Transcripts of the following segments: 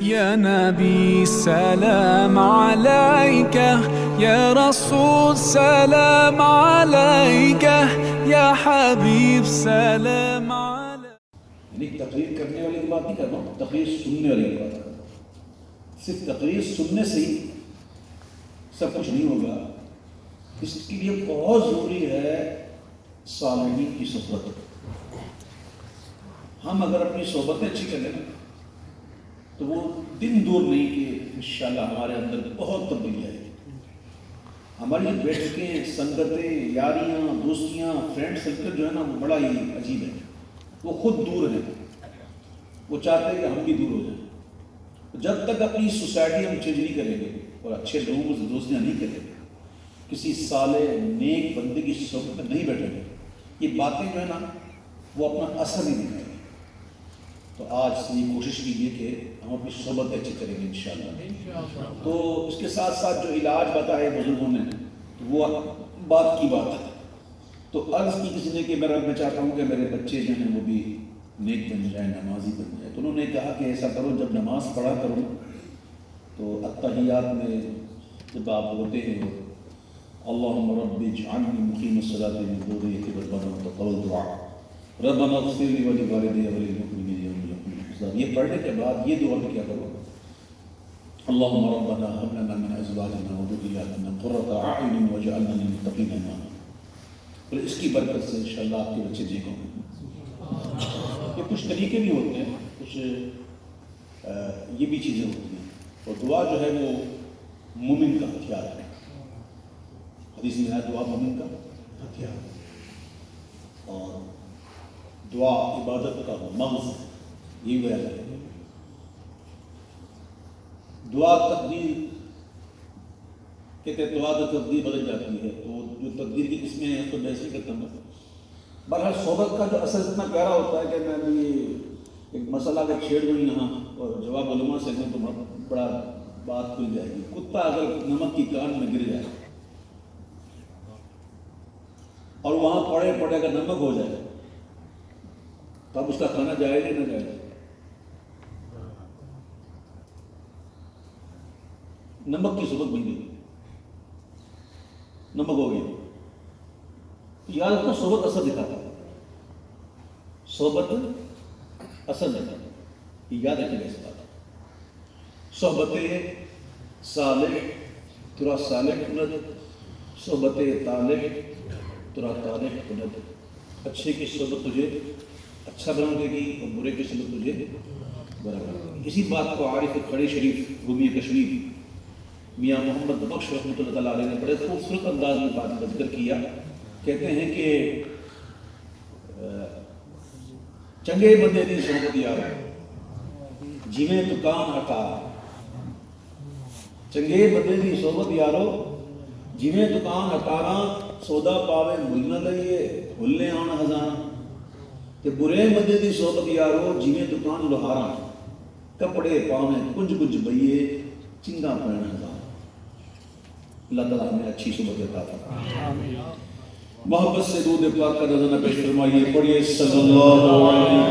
يا نبي سلام عليك، يا رسول سلام عليك، يا حبيب سلام عليك. یعنی تقریر کرنے والی کی بات نہیں کر رہا ہوں، تقریر سننے والی کی بات کر رہا ہوں. صرف تقریر سننے سے ہی سب کچھ نہیں ہوگا. اس کے لیے بہت ضروری ہے صالحین کی صحبت. ہم اگر اپنی صحبتیں اچھی کر لیں تو وہ دن دور نہیں کہ انشاءاللہ ہمارے اندر بہت تبدیلی آئے گی. ہماری بیٹھ کے سنگتیں، یاریاں، دوستیاں، فرینڈ سرکل جو ہے نا وہ بڑا ہی عجیب ہے. وہ خود دور ہیں، وہ چاہتے ہیں کہ ہم بھی دور ہو جائیں. جب تک اپنی سوسائٹی ہم چینج نہیں کریں گے اور اچھے لوگوں سے دوستیاں نہیں کریں گے، کسی صالح نیک بندے کی صحبت میں نہیں بیٹھیں گے، یہ باتیں جو ہے نا وہ اپنا اثر نہیں دکھائیں گے. تو آج سے یہ کوشش کیجیے کہ ہم اپنی صحبت اچھی کریں گے انشاءاللہ. تو اس کے ساتھ ساتھ جو علاج بتایا بزرگوں نے وہ بات کی بات ہے. تو عرض کی کسی نے کہ میں چاہتا ہوں کہ میرے بچے جو ہیں وہ بھی نیک بن جائیں، نمازی بن جائیں. تو انہوں نے کہا کہ ایسا کرو، جب نماز پڑھا کرو تو التحیات میں جب آپ ہوتے ہیں اللہم رب اجعلنی مقیم الصلاۃ ومن ذریتی ربنا تقبل دعا ربنا اغفر لی ولوالدی وللمؤمنین یوم یقوم الحساب. یہ پڑھنے کے بعد یہ دعا بھی کیا کرو، اللہم ربنا هب لنا من ازواجنا وذریاتنا قرۃ اعین واجعلنا للمتقین اماما. اور اس کی برکت سے انشاءاللہ آپ کے بچے جی گئے. یہ کچھ طریقے بھی ہوتے ہیں، کچھ یہ بھی چیزیں ہوتی ہیں. اور دعا جو ہے وہ مومن کا ہتھیار ہے. حدیث میں ہے دعا مومن کا ہتھیار ہے. اور دعا عبادت کا مغز ہے، یہ بیان ہے. دعا تقدیر کہتے ہیں، دعا تو تقدیر بدل جاتی ہے. تو جو تقدیر کی قسمیں ہیں اس کو میں ایسے کرتا ہوں. بہرحال صحبت کا جو اثر اتنا پیارا ہوتا ہے کہ میں بھی ایک مسئلہ اگر چھیڑ دوں یہاں اور جواب علماء سے دوں تو بڑا بات کھل جائے گی. کتا اگر نمک کی کان میں گر جائے اور وہاں پڑے اگر نمک ہو جائے تو اب اس کا کھانا جائے گا نہ جائے گا؟ نمک کی صحبت بن گئی، نمک ہو گئی. یاد رکھنا صحبت اثر دکھاتا ہے، صحبت اثر دکھاتا ہے. یہ یاد رکھے گا اس بات. صحبت صالح ترا صالح کند، صحبت طالح ترا طالح کند. اچھے کی صحبت تجھے اچھا بنا دے گی اور برے کی صحبت تجھے برا بنا دے گی. اسی بات کو عارف کھڑی شریف رومی کشمیر میاں محمد بخش رحمۃ اللہ تعالیٰ علیہ نے بڑے خوبصورت انداز میں بات کا ذکر کیا. کہتے ہیں کہ چنگے بندے دی صحبت یار جیویں دکان ہٹا. چنگے بندے دی صحبت یارو جیویں دکان ہٹارا، سودا پاوے مل نہ لئیے بھولنے آن ہزاراں. تے برے بندے دی صحبت یارو جیویں دکان لوہاراں، کپڑے پاویں کنج کنج بئیے چنگا پہن ہزاراں. اللہ تعالیٰ ہمیں اچھی صحبت عطا فرمائے. محبت سے دودھ پاک کا نظرہ پیش فرمائیے. پڑھیے صلی اللہ علیہ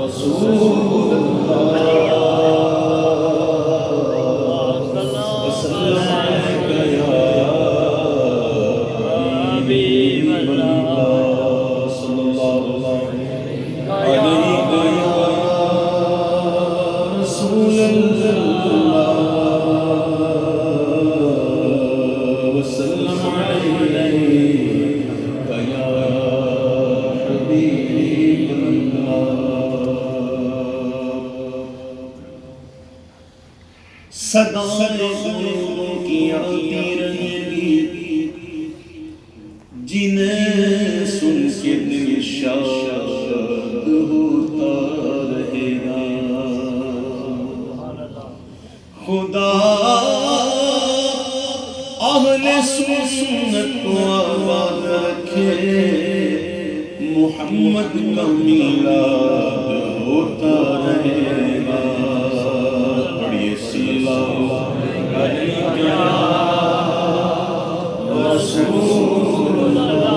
رسول اللہ صداؤں کی آتی رہیں گی جنہیں سن کے دل شاد ہوتا رہے گا. خدا اہل سنت کو آباد رکھے، محمد کا میلاد ہوتا رہے گا. پڑھیے صلی اللہ علیہ رسول اللہ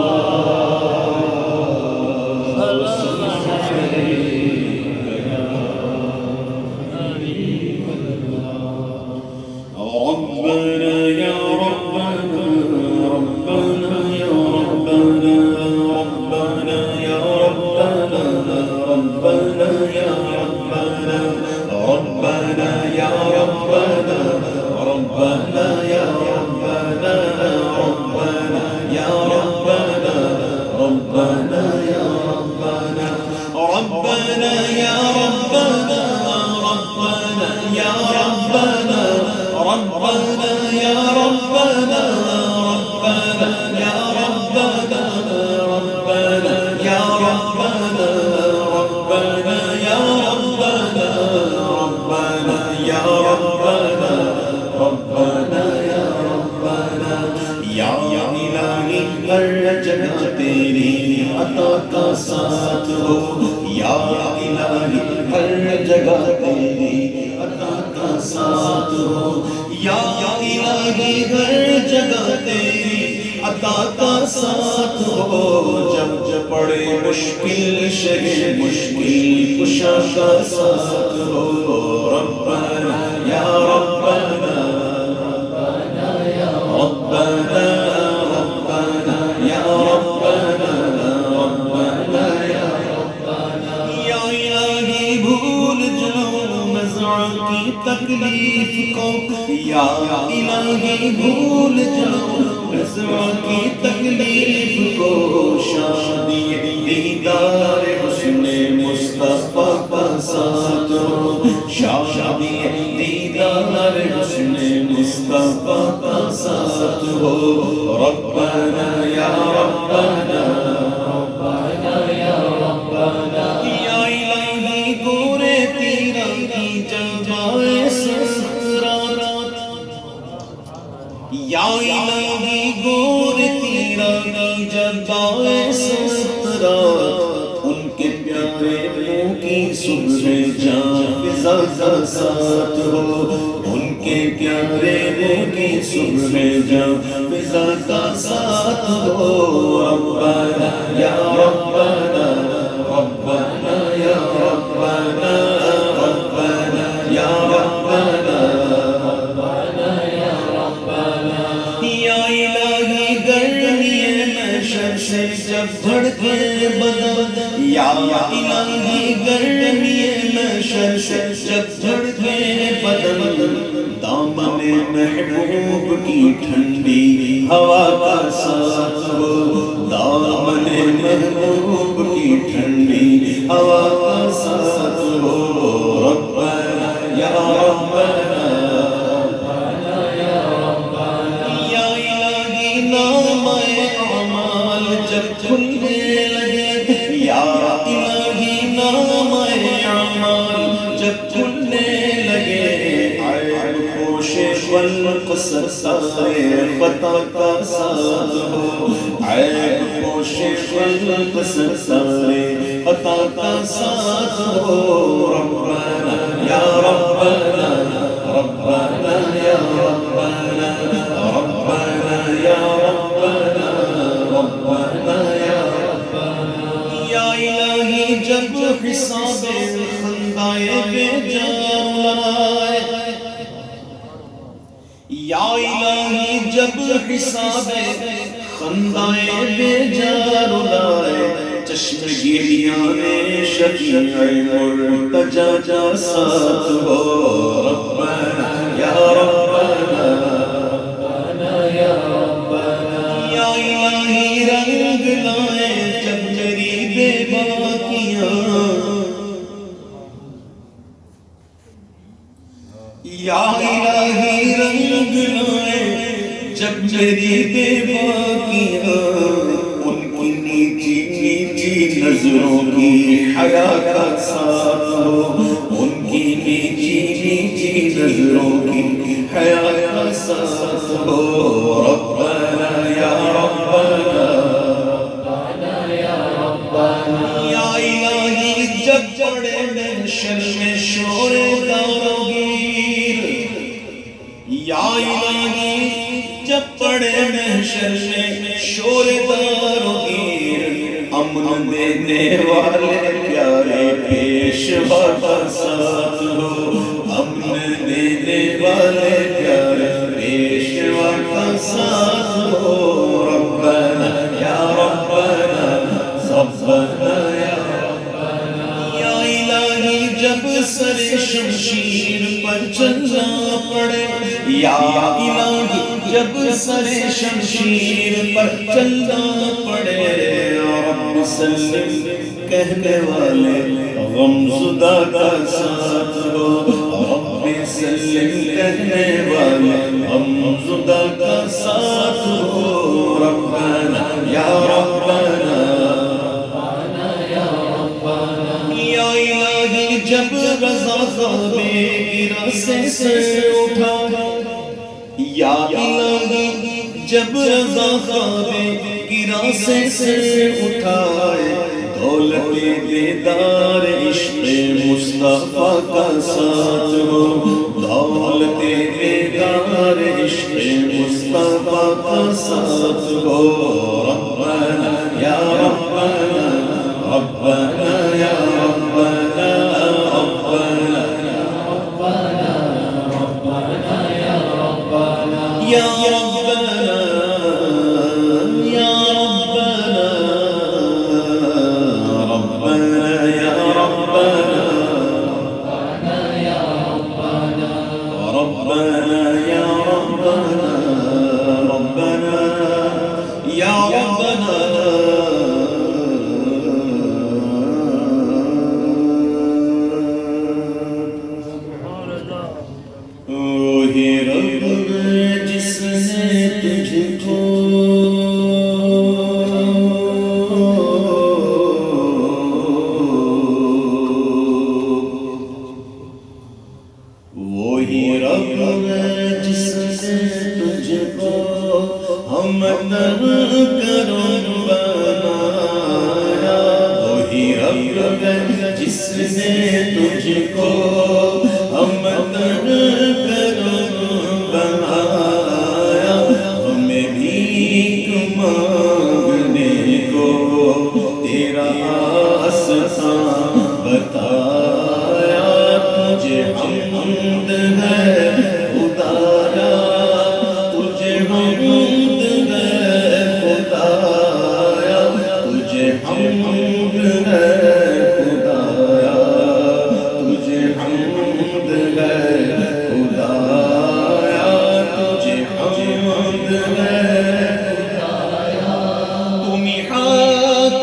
ربنا يا ربنا ربنا يا ربنا ربنا يا ربنا ربنا يا ربنا ربنا يا ربنا ربنا يا ربنا ربنا يا ربنا ربنا يا ربنا ربنا يا ربنا ربنا يا ربنا ربنا يا ربنا ربنا يا ربنا ربنا يا ربنا یا الہی ہر جگہ تیری عطا کا ساتھ ہو یا الہی ہر جگہ تیری عطا کا ساتھ ہو یا الہی ہر جگہ تیری عطا کا ساتھ ہو جب پڑے مشکل شگے مشکل کشا کا ساتھ ہو ربنا یا ربنا ربنا یا ربنا ربنا یا ربنا ربنا یا ربنا یا الہی بھول جاؤ نزع کی تکلیف کو یا الہی بھول جاؤ نزع کی تکلیف کو شادی دیدار حسن مصطفیٰ کا ساتھ ہو شادی دیدار حسن مصطفیٰ کا ساتھ ہو ربنا یا ربنا ربنا یا ربنا یا الہی گورے تیرا کی جائے سسرات یا الہی گورے تیرا کی جائے سسرات ان کے پیارے منہ کی صبح جان فضا کا ساتھ ہو ان کے پیارے منہ کی صبح جان فضا کا ساتھ ہو ربنا یا ربنا ربنا یا ربنا ربنا یا ربنا ربنا یا ربنا یا الہی گرمی محشر سے جب بڑھتے بدن یا الہی گرمی محشر سے جب بڑھتے بدن دامن محبوب کی ٹھنڈی ہوا کا ساتھ ہو دامن محبوب کی ٹھنڈی ہوا کا ساتھ ہو ربنا یا ربنا ربنا یا ربنا یا الہی نام اعمال جب کھلنے لگے یا الہی نام اعمال جب کھلنے لگے عیب پوش والقصر سارے خطا کا ساتھ ہو عیب پوش والقصر سارے خطا کا ساتھ ہو ربنا یا ربنا ربنا یا ربنا ربنا یا ربنا ربنا یا ربنا یا الہی جب حساب خندائے بے جان لائے یا الہی جب حساب خندائے بے جان لائے چشم گیریاں شفیع مرتجا جا ساتھ ہو ربنا یا ربنا ربنا یا ربنا یا الہی رنگ لائے جب میری بے باکیاں یا الہی رنگ لائے جب میری بے باکیاں ان کی نیچی نیچی نظروں کی حیا کا ساتھ ہو ان کی نیچی نیچی نظروں کی حیا کا ساتھ ہو ربنا یا ربنا ربنا یا ربنا یا الہی جب پڑے محشر میں شور داروگیر یا الہی جب پڑے محشر میں شور داروگیر امن دینے والے پیارے پیشوا کا ساتھ ہو امن دینے والے پیارے پیشوا کا ساتھ ہو ربنا یا ربنا ربنا یا ربنا جب سر شمشیر پر چلنا پڑے یا الہی جب سر شمشیر پر چلنا پڑے رب سلم کہنے والے غم زدہ کا ساتھ ہو رب سلم کہنے والے غم زدہ کا ساتھ ہو ربنا یا ربنا یا الہی جب رضا خواب گراسے سے اٹھا یا الہی جب رضا خواب گراسے سے اٹھائے دولت دیدار عشق مصطفیٰ کا ساتھ ہو دولت دیدار عشق مصطفیٰ کا ساتھ ہو ربنا یا ربنا ربنا یا ربنا ربنا یا ربنا یا ربنا ربنا یا ربنا ربنا یا ربنا ربنا یا ربنا وہی رب جس نے تجھ کو وہی رب جس نے تجھ کو ہم در کرم بنایا وہی رب جس نے تجھ کو ہم در کرم بنایا ہمیں بھیک مانگنے کو تیرا آسان بتایا تجھے حمد ہے خدایا تجھے حمد ہے خدایا تجھے حمد ہے خدایا تجھے حمد ہے خدایا تجھے حمد ہے خدایا تم حاکم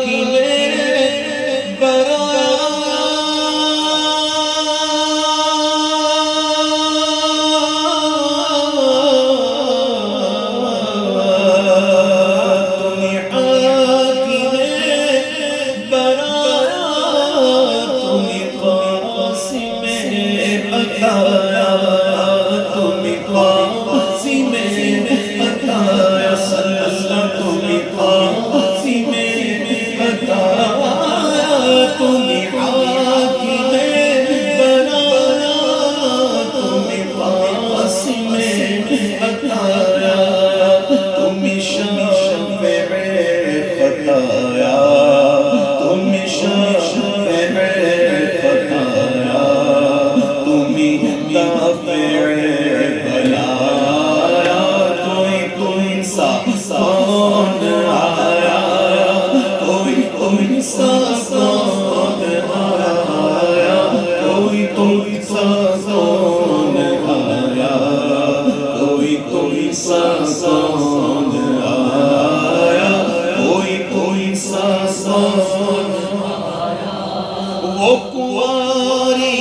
وہ کنواری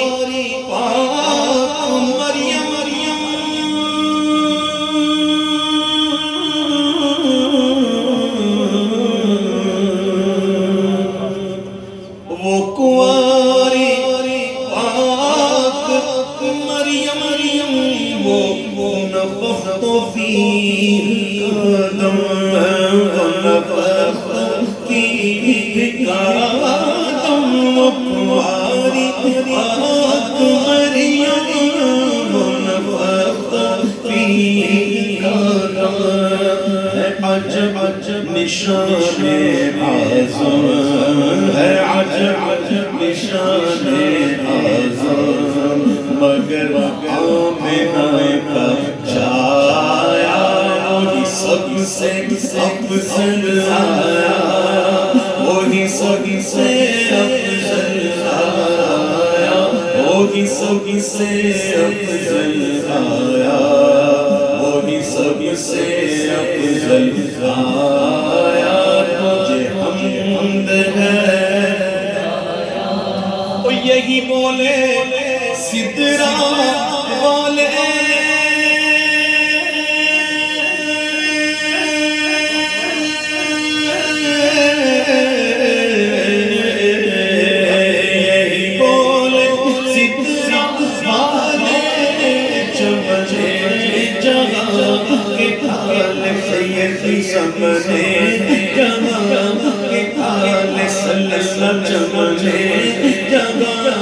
پاک مریم وہ کنواری پاک مریم وہ نفخت فیہ قدم ونفخت فیہ قدم وقواری پاک مریم ونفخت فیہ قدم ہے عجب نشان اعظم ہے عجب نشان اعظم مگر آمنہ کا جایا وہی سب سے افضل آیا وہی سب سے افضل آیا وہی سب سے افضل آیا، وہی سب سے افضل آیا، تجھے حمد ہے۔ تو یہی بولے سدرا والے، سمجھے جگہ کے تھالے صلی اللہ چمجھے جگہ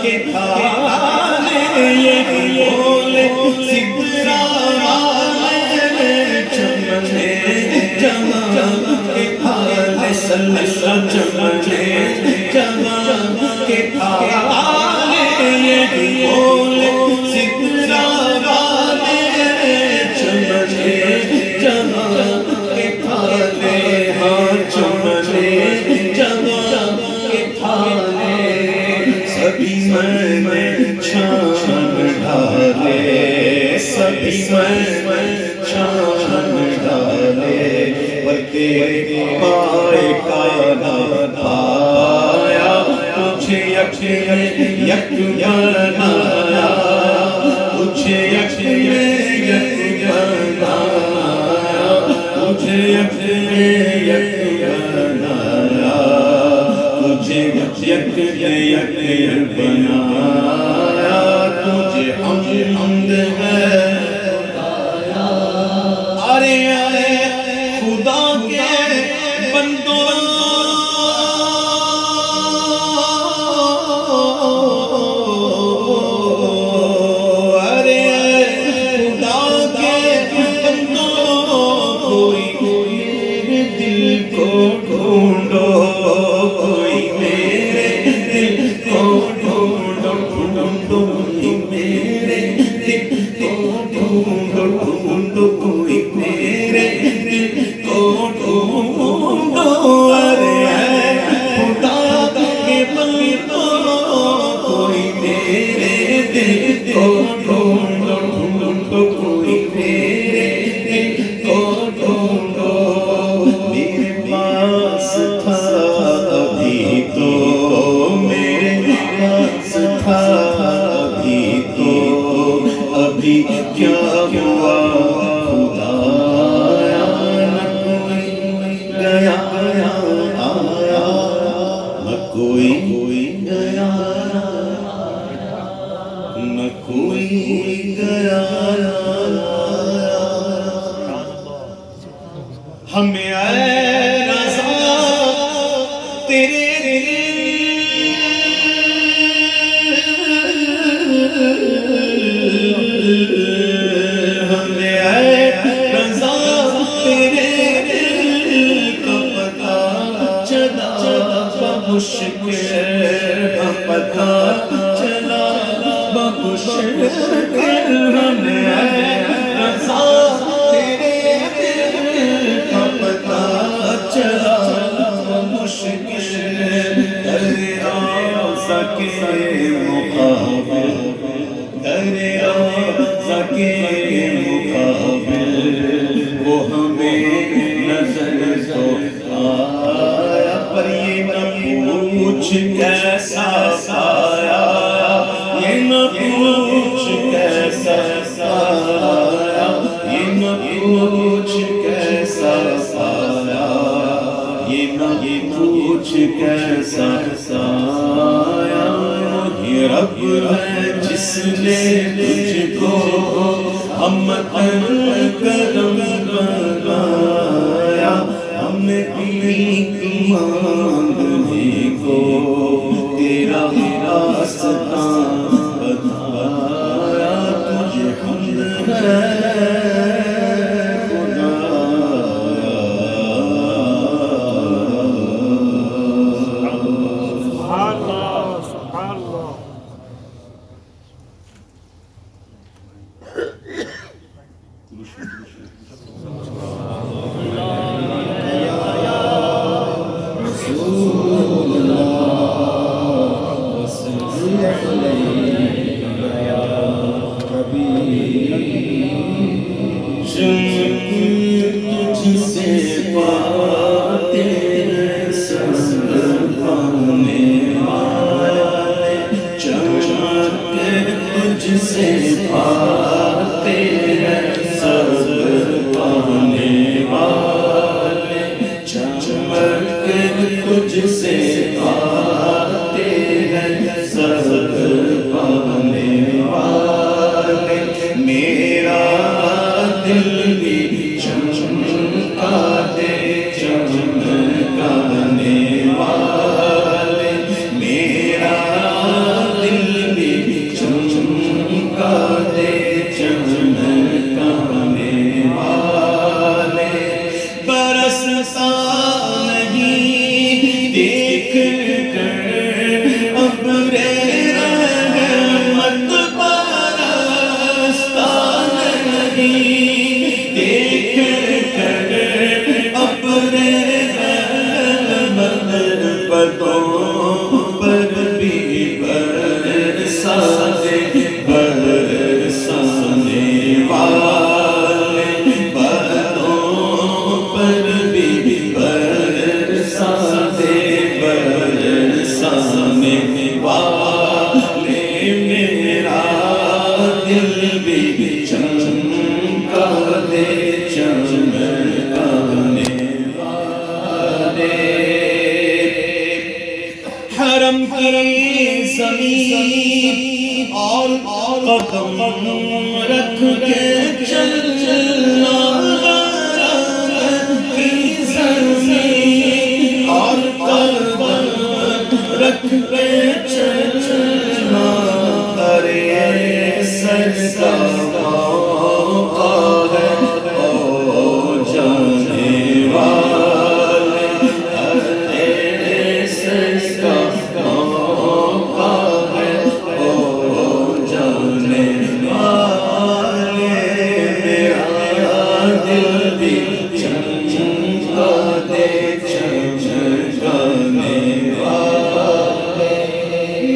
کے تھالے، یہی بولے سدرا والے چمجھے جگہ کے تھالے صلی اللہ چمجھے جگہ کے تھالے، یہی بولے سدرا والے چمجھے جگہ کے تھالے، ہاں چمجھے جگہ کے تھالے، سبھی میں چھان ڈالے، سبھی میں چھان ڈالے، پر تیرے پائے کا نہ پایا، تجھے یک بنایا، تجھے یک بنایا، تجھے یک بنایا، تجھے یک بنایا، تجھے حمد ہے۔ ارے ارے خدا کے بندوں، ارے خدا کے بندوں، کوئی میرے دل کو ڈھونڈو، کوئی میرے دل کو ڈھونڈو، ڈھونڈو میرے دل کو ڈھونڈو، ڈھونڈو کوئی میرے دل کو ڈھونڈو، ارے خدا کے بندوں، کوئی میرے دل کو ڈھونڈو، ڈھونڈو کوئی میرے دل کو ڈھونڈو، میرے پاس تھا ابھی تو، میرے پاس تھا ابھی تو، ابھی کیا ہوا خدایا، نہ کوئی گیا آیا، نہ کوئی گیا، نہ کوئی گیا، ہمیں اے رضا تیرے ہمیں اے رضا تیرے دل کا پتہ چلا، بمشکل کا پتہ چلا، بمشکل ہمیں اے رضا تیرے دل کا پتہ چلا، بمشکل درے روضہ کے مقابل، درے روضہ کے مقابل، وہ ہمیں نظر تو آیا، پر یہ نہ پوچھ کیسا آیا، یہ نہ پوچھ کیسا آیا، یہ نہ پوچھ کیسا آیا، یہ نہ پوچھ کیسا آیا، یہ رب ہے جس نے تجھ کو ہمتن کرم بنایا، ہمیں بھیک مانگنے کو تیرا راستہ بتایا، تجھے حمد ہے خدا۔ سے پاتے ہیں سب پانے والے، چمک تجھ سے پاتے ہیں سب پانے والے، میرا دل بھی چمکا دے چمکانے والے، میرا دل بھی چمکا دے چمکانے والے، برستا نہیں دیکھ کر ابر رحمت، برستا نہیں دیکھ کر ابر رحمت، بدوں پر بھی برسا دے برسانے والے، بدوں پر بھی برسا دے برسانے والے، میرا دل بھی چمکا دے چمکانے والے، حرم کی زمین اور قدم رکھ کے چلنا، حرم کی زمین اور قدم رکھ کے چلنا، ارے سجدہ موقع ہے او جانے والے، ارے سجدہ موقع ہے او جانے والے، میرا دل بھی چمکا دے چمکانے والے،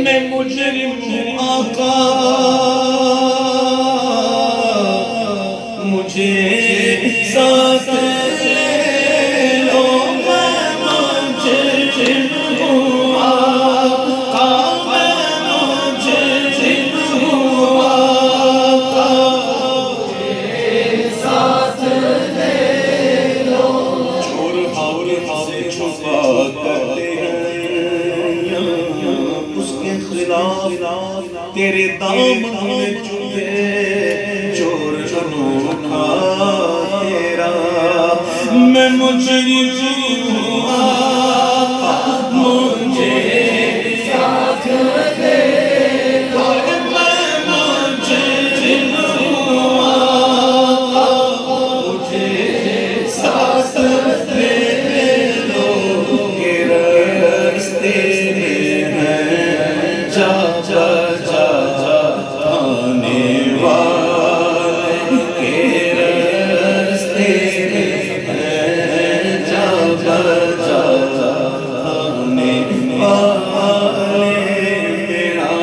میں مجرم ہوں آقا مجھے ساتھ لے لو، میں مجرم ہوں آقا، میں مجرم ہوں آقا، مجھے ساتھ لے لو، چور سے چھپا کرتے ہیں اس کے خلاف تیرے دامن میں چھپے چور انوکھا تیرا، میں مجرم ہوں آقا، مجھے ساتھ لے لو، میں مجرم ہوں آقا، مجھے ساتھ لے لو، کہ راستے میں ہیں جا جا جا آنے والے، کہ راستے میں ہیں جا جا جا آنے والے، میرا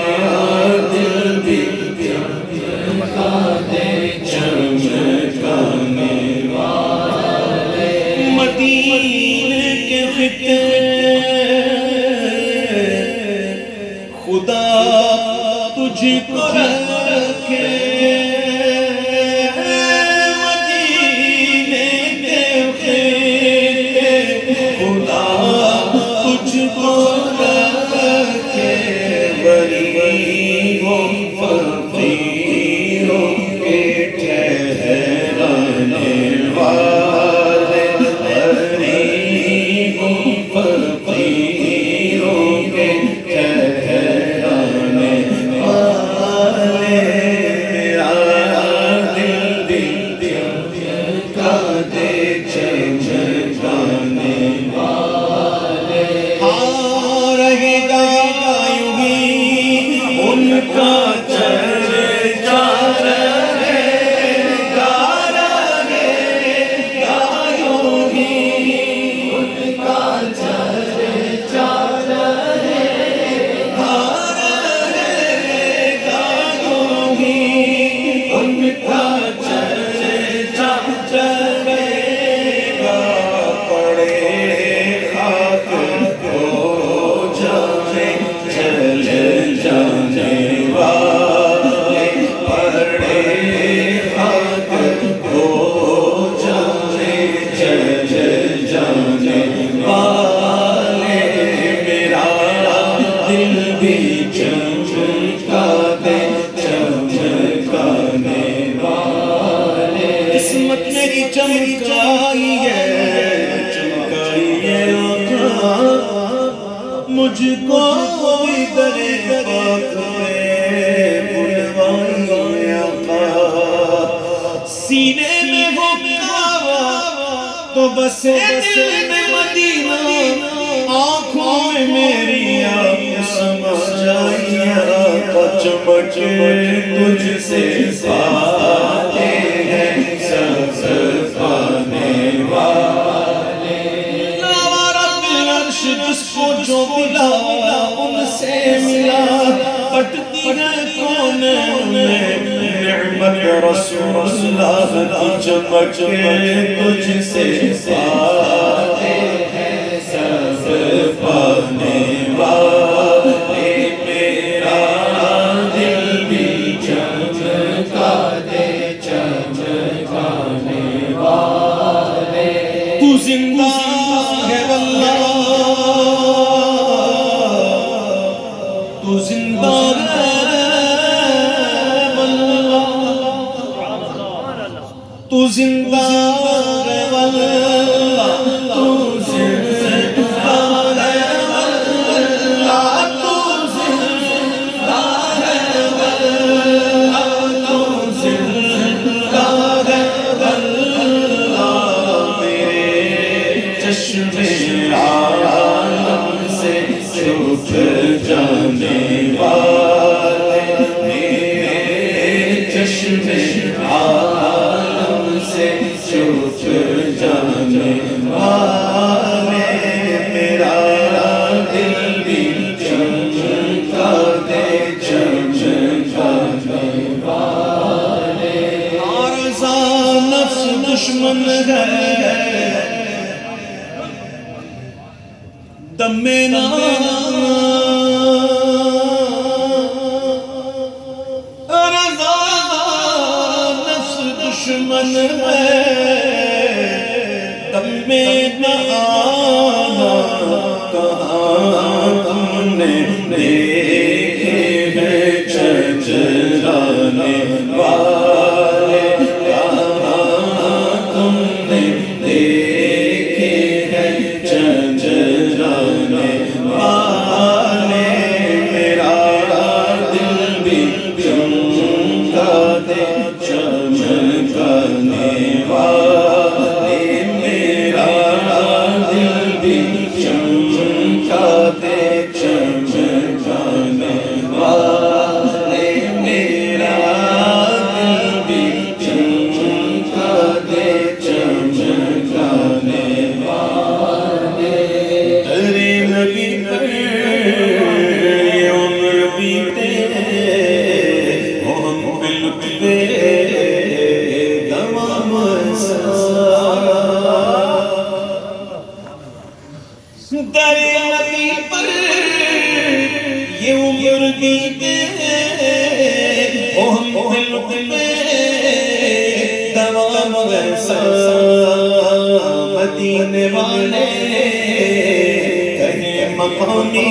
دل بھی چمکا دے چمکانے والے، مدینے کے خطے خدا تجھ کو رکھے، مدینے کے خطے خدا تجھ کو رکھے، غریبوں فقیروں کے ٹھہرانے والے، غریبوں فقیروں کے ٹھہرانے والے، میرا دل بھی چمکا دے چمکانے والے، رہے گا یوں ہی ان کا چرچا، رہے گا یوں ہی ان کا چرچا، رہے گا یوں ہی ان کا چرچا، رہے گا پڑے خاک ہو جائے چل جانے والے، چمکائیے آقا مجھ کو بھی در پاک میں بلوائیے آقا سینے میں ہو کعبہ تو بس دل میں مدینہ آنکھوں میں میری آپ سما جائیے آقا چمک تجھ سے پاتے ہیں سب پانے والے نوا رب العرش جس کو جو ملا ان سے ملا بٹتی ہے کون میں نعمت رسول اللہ کی چمک تجھ سے پاتے ہیں سب پانے والے میرا دل بھی چمکا دے چمکانے والے تو زندہ ہے واللہ تو زندہ ہے واللہ تو زندہ ہے واللہ تو زندہ ہے واللہ تو زندہ ہے واللہ تو زندہ ہے واللہ میرے چشم عالم سے چھپ جانے والے میرے چشم عالم سے چھپ جانے والے میرا دل بھی چمکا دے چمکانے والے آرزاں نفس دشمن ہے دم میں نہ رضا نفس دشمن ہے دم میں نہ آنا کہاں تم نے دیکھے ہیں چچرانے والے کہاں تم نے دیکھے ہیں چچرانے والے میرا دل بھی چمکا دے چمکانے والے میرا دل بھی چمکا دے چمکانے والے میرا دل بھی چمکا دے چمکانے والے تیرے نبی پر یہ عمر بیتے ہم پہ لطفے تمام تیرے نبی پر یہ عمر بیتے ہم پہ لطفے تمام مدینے والے کہیں مقامی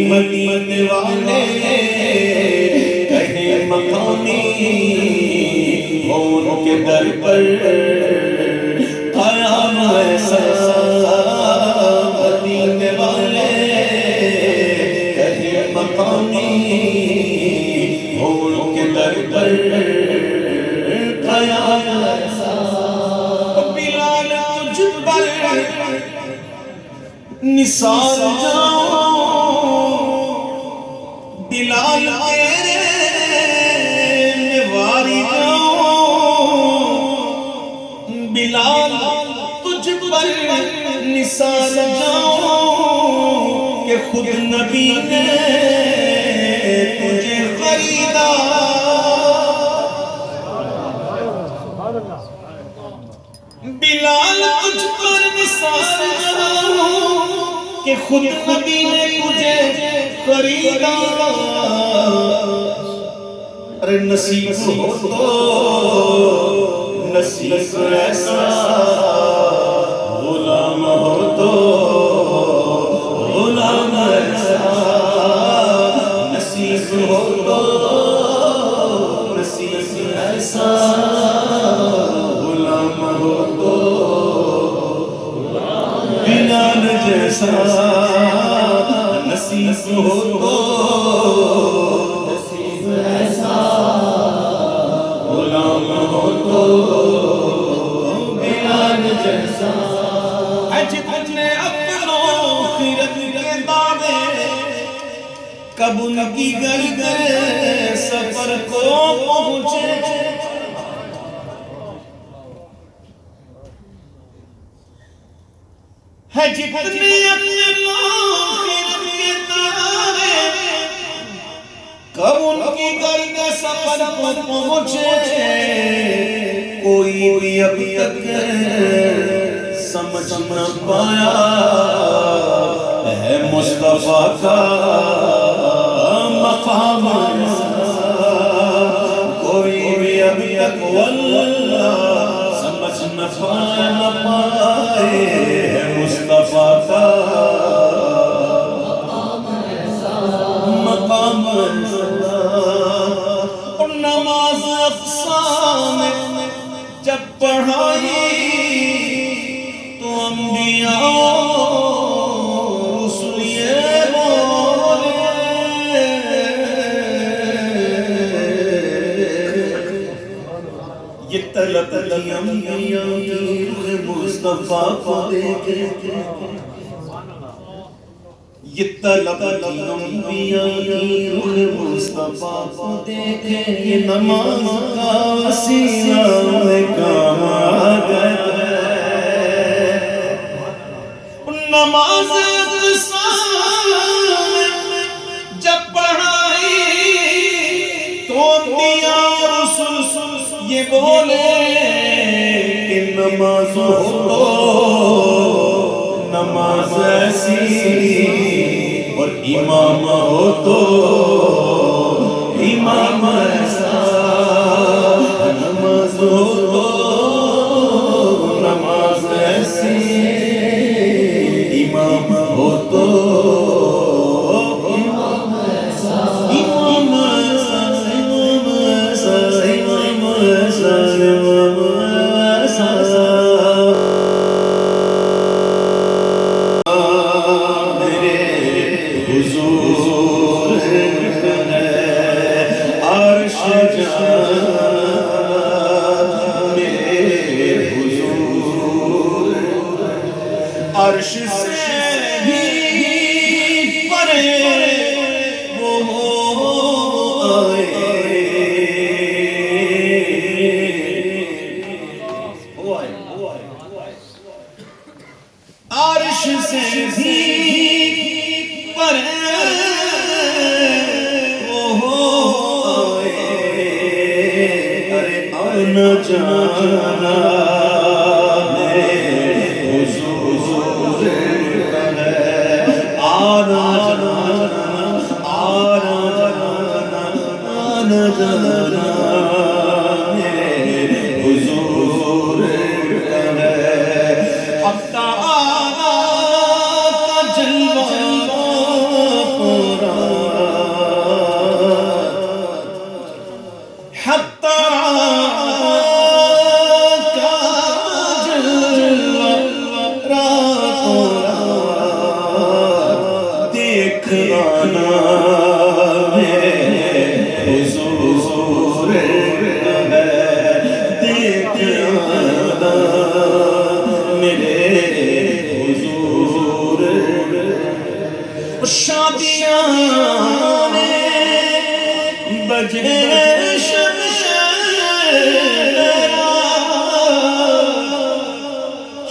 مدینے والے کہیں مقامی ان کے در پر قیام ایسا مدینے والے کہیں مقامی ان کے در پر قیام ایسا بلال تجھ پر نثار جاؤں بلال تیرے نواری جاؤں بلال تجھ پر نثار جاؤں کہ خود نبی نے تجھے خریدا بلال تجھ پر نثار جاؤں کہ خود نبی نے تجھے خریدا ارے نصیب ہو تو نصیب ایسا غلام ہو تو غلام ایسا نصیب ہو تو نصیب ایسا غلام ایسا نصیب ہو تو نصیب ایسا غلام ہو تو بلال جیسا جتنے اپنوں خیرت کے دعوے کب ان کی گرد سفر کو پہنچے ہے جتنے اپنوں خیرت کے دعوے کب ان کی گرد سفر کو پہنچے کوئی بھی ابھی تک سمجھ نہ پایا ہے مصطفیٰ کا مقام کوئی بھی ابھی تک واللہ سمجھ نہ پائے ہے مصطفیٰ کا مقام اور نماز اقصا میں جب پڑھائی تو انبیاء رسول یہ بولے یہ طلب کی انبیاء کی مصطفیٰ کو دیکھے یہ طلب کی انبیاء کی روح مصطفیٰ کو دیکھے یہ نماز کا وسیلہ کام آ گیا نماز اقصا میں جب پڑھائی تو انبیاء رسول یہ بولے کہ نماز ہو تو نماز ایسی اور امام ہو تو امام ایسا نماز ہو تو نماز ایسی امام ہو تو امام ایسا امام ایسا امام ایسا امام ایسا امام ایسا عرش سے بھی پرے وہ آئے عرش سے بھی پرے وہ آئے ارے آنا جانا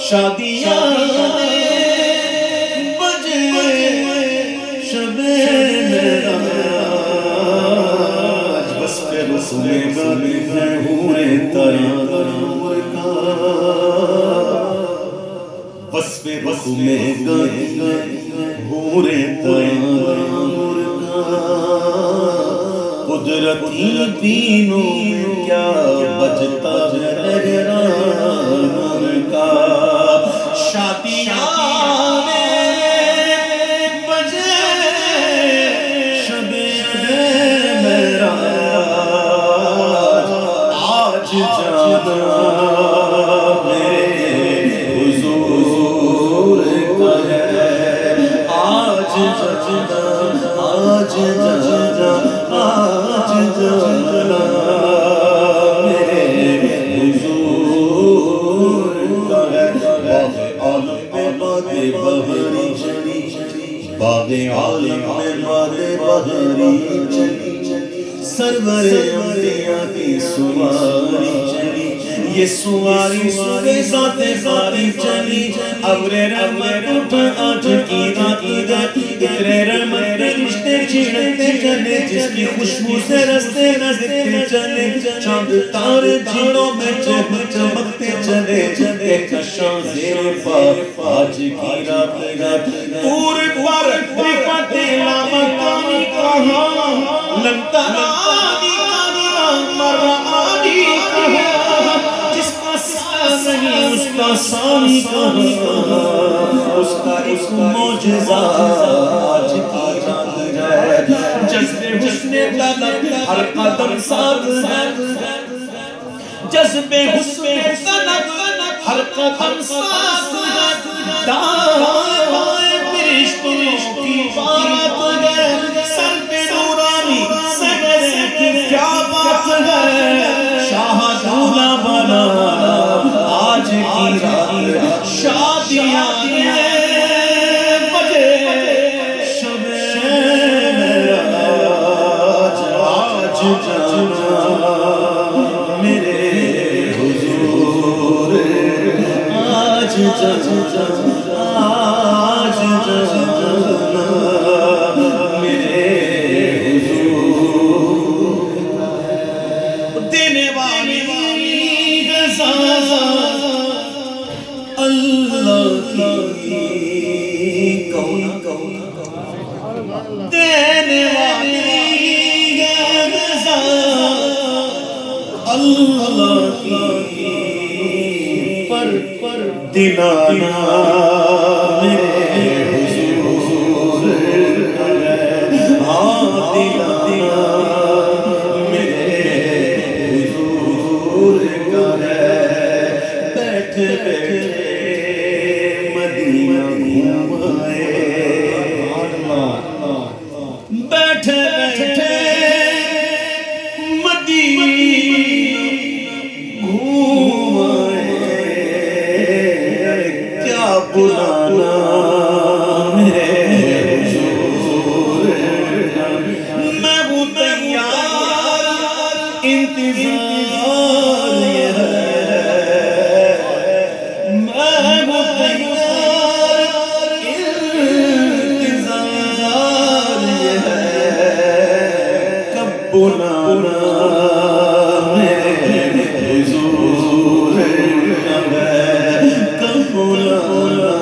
شادیاں بجے شب معراج بس پہ رسول گانے ہیں ہوئے تیار کا بس پہ رسول گانے ہیں ہوئے تیار کا قدرتی دینوں کیا بجتا ہے اجران کا شادیاں بجے شب معراج آج جانا میرے حضور کا ہے سرور انبیاء کی سواری چلی یہ سواری صبح ذات خاری چلی ابر رحمت اٹھا آج کی رات ابر رحمت رشتے چھڑتے چلے جس کی خوشبو سے رستے نزدتے چلے چاند تارے جھیلوں میں چمکتے چلے کہکشاں زیر پا آج کی رات دور پر رفت لامکانی کہاں لنترانی مرانی کہاں جس کا ساز نہیں اس کا ثانی کہاں اس کا ایک معجزہ آج کی رات ہے جذب حسن طلب ہر قدم ساتھ ہے جذب حسن طلب ہر قدم ساتھ ہے دائیں فرشتوں کی بات ہے سر پہ نورانی سگرے کی کیا بات ہے شاہ دولہ بنا آج کی رات شادیاں بجے شب معراج آج جانا میرے حضور آج جانا آج جانا میرے حضور دینے والی غزا اللہ کی کون دینے والی غزا اللہ کی پر دلانا میرے حضور ہاں دلانا میرے حضور کا ہے بیٹھ بیٹھے مدینہ گھومائے بیٹھے بیٹھے مدینہ گھومائے کیا بلانا میرے حضور میں ہوں تیار انتظار یہ ہے میں ہوں تیار انتظار یہ ہے کب بلانا میرے حضور کب بلانا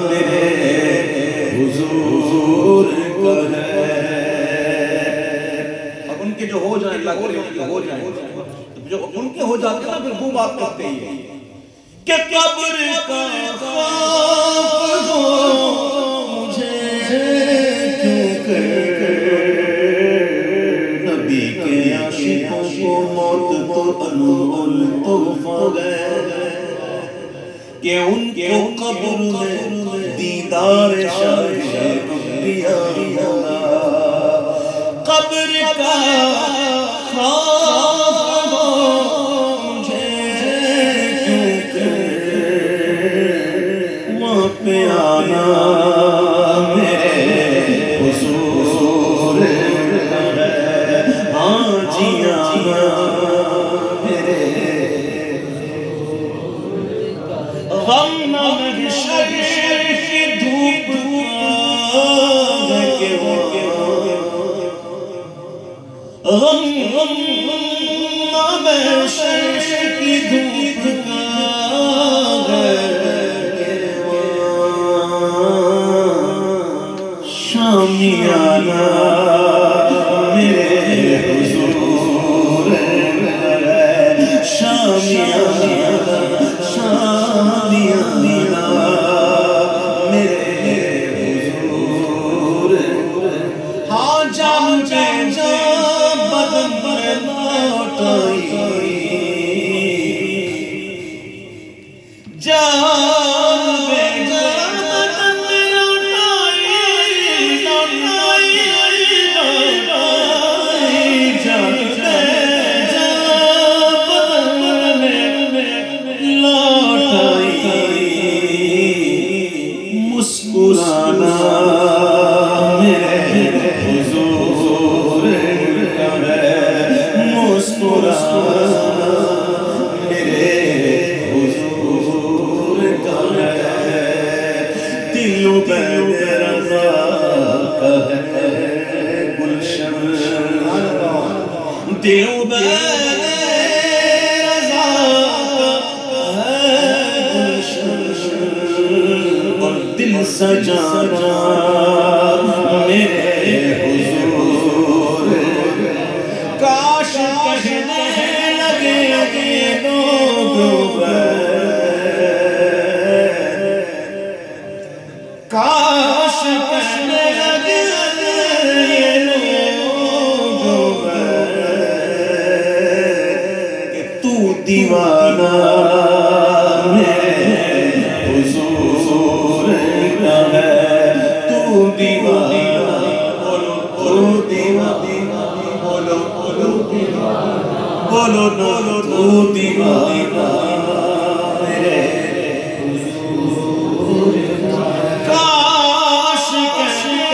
میرے حضور کا ہے اب ان کے جو ہو جائیں اللہ کرے ان کے ہو جائیں جو ان کے ہو جاتے ہیں نا پھر وہ بات کرتے ہیں کہ قبر کا خوف ہو مجھے کیوں کر نبی کے عاشقوں کو موت تو انمول تحفہ ہے کہ ان کو قبر میں دیدار شاہ انبیاء ہونا قبر کا خوف ہو مجھے کیوں کر وہاں پہ آنا میرے حضور ہے ہاں جی آنا میرے غم محشر کی دھوپ کہ غم محشر کی دھوپ شامیانہ میرے حضور شامیانہ شامیانہ میرے حضور ہاں جان پہ جا بدن پر لوٹائی جان پہ جا بدن پر لوٹائی جان پہ جا بدن پر لوٹائی مسکرانا میرے حضور میرے حضور کا ہے، دل عبید رضا کا ہے گلشن، دل عبید رضا کا ہے گلشن، اور دل سجانا میرے حضور، کاش کہنے لگے لوگ کاش کہنے لگے لوگ کہ تو دیوانہ میرے حضور کا ہے، تو دیوانہ، بولو تو دیوانہ، بولو بولو بولو بولو تو دیوانہ میرے حضور کا ہے، کاش کہنے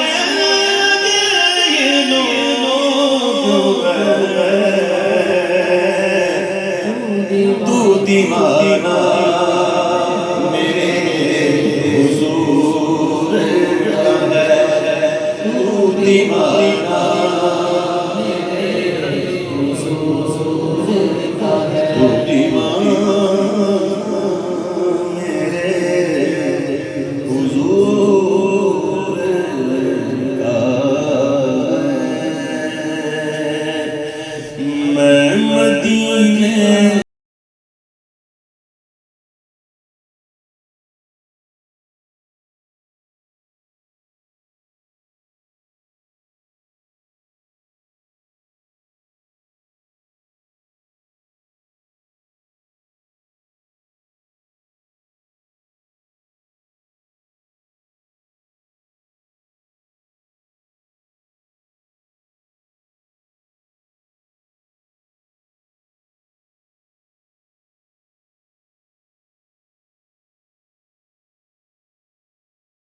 لگے لوگ تو دیوانہ میرے حضور کا ہے، تو دیوانہ تو دیوانہ میرے حضور کا ہے، میں مدینے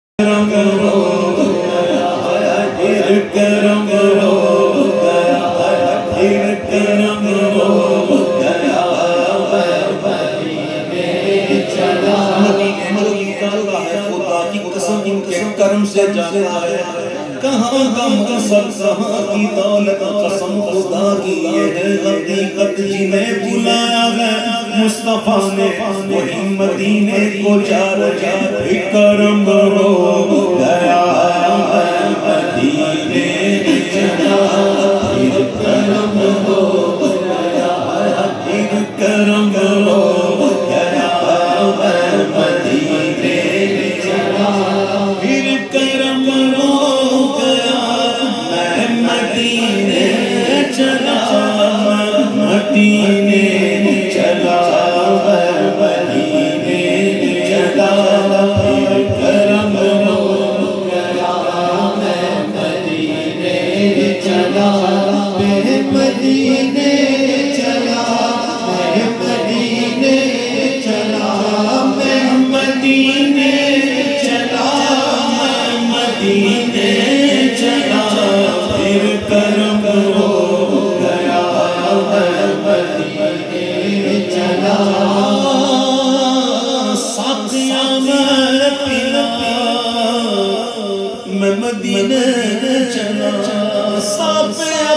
کرم ہو گیا، کرم ہو گیا، خدا کی قسم ان کے کرم سے جاتا ہے، کہاں کا منصب کہاں کی دولت، قسم خدا کی یہ ہے حقیقت، جنہیں بلایا ہے مصطفیٰ نے وہی مدینے کو جا رہے، کرم ہو گیا مدینے چلا، کرم ہو گیا، کرم ہو گیا مدینے چلا، پھر کرم ہو گیا میں مدینے چلا، مدینے چلا، مدینے چلا، پھر کرم ہو گیا میں مدینے چلا، میں مدینے چلا، میں مدینے چلا، میں مدینے چلا، میں مدینے چلا، پھر کرم ہو گیا میں مدینے چلا، ساقیاں میں پیلا میں مدینے چلا، ساقیاں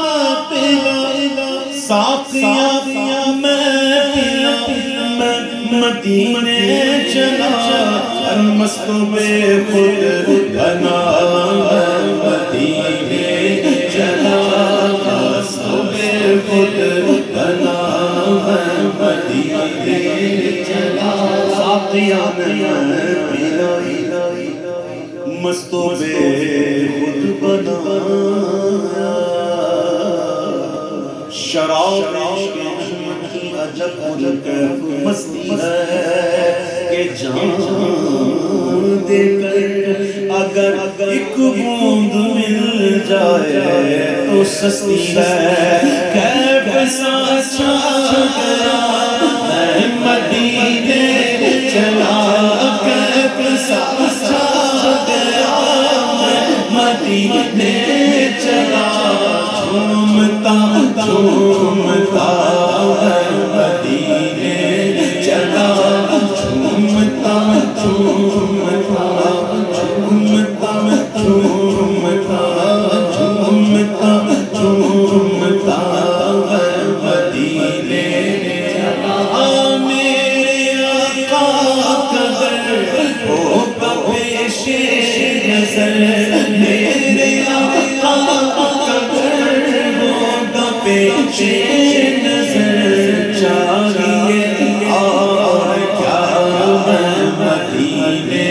میں پیلا، ساقیاں میں پیلا میں مدینے چلا، مست بے خود بنا مدینے چلا، مست بے خود بنا مدینے چلا، ساقیاں میں پیلا مست بے خود بنا، شراب عشق کی عجب الکیف مستی ہے کہ جان دے کر اگر ایک بوند مل جائے تو سستی ہے، کیف سا چھا گیا میں مدینے چلا، کیف سا چھا گیا میں مدینے چلا، جھومتا جھوم پیچھے نظر چاہیے اور کیا میں مدینے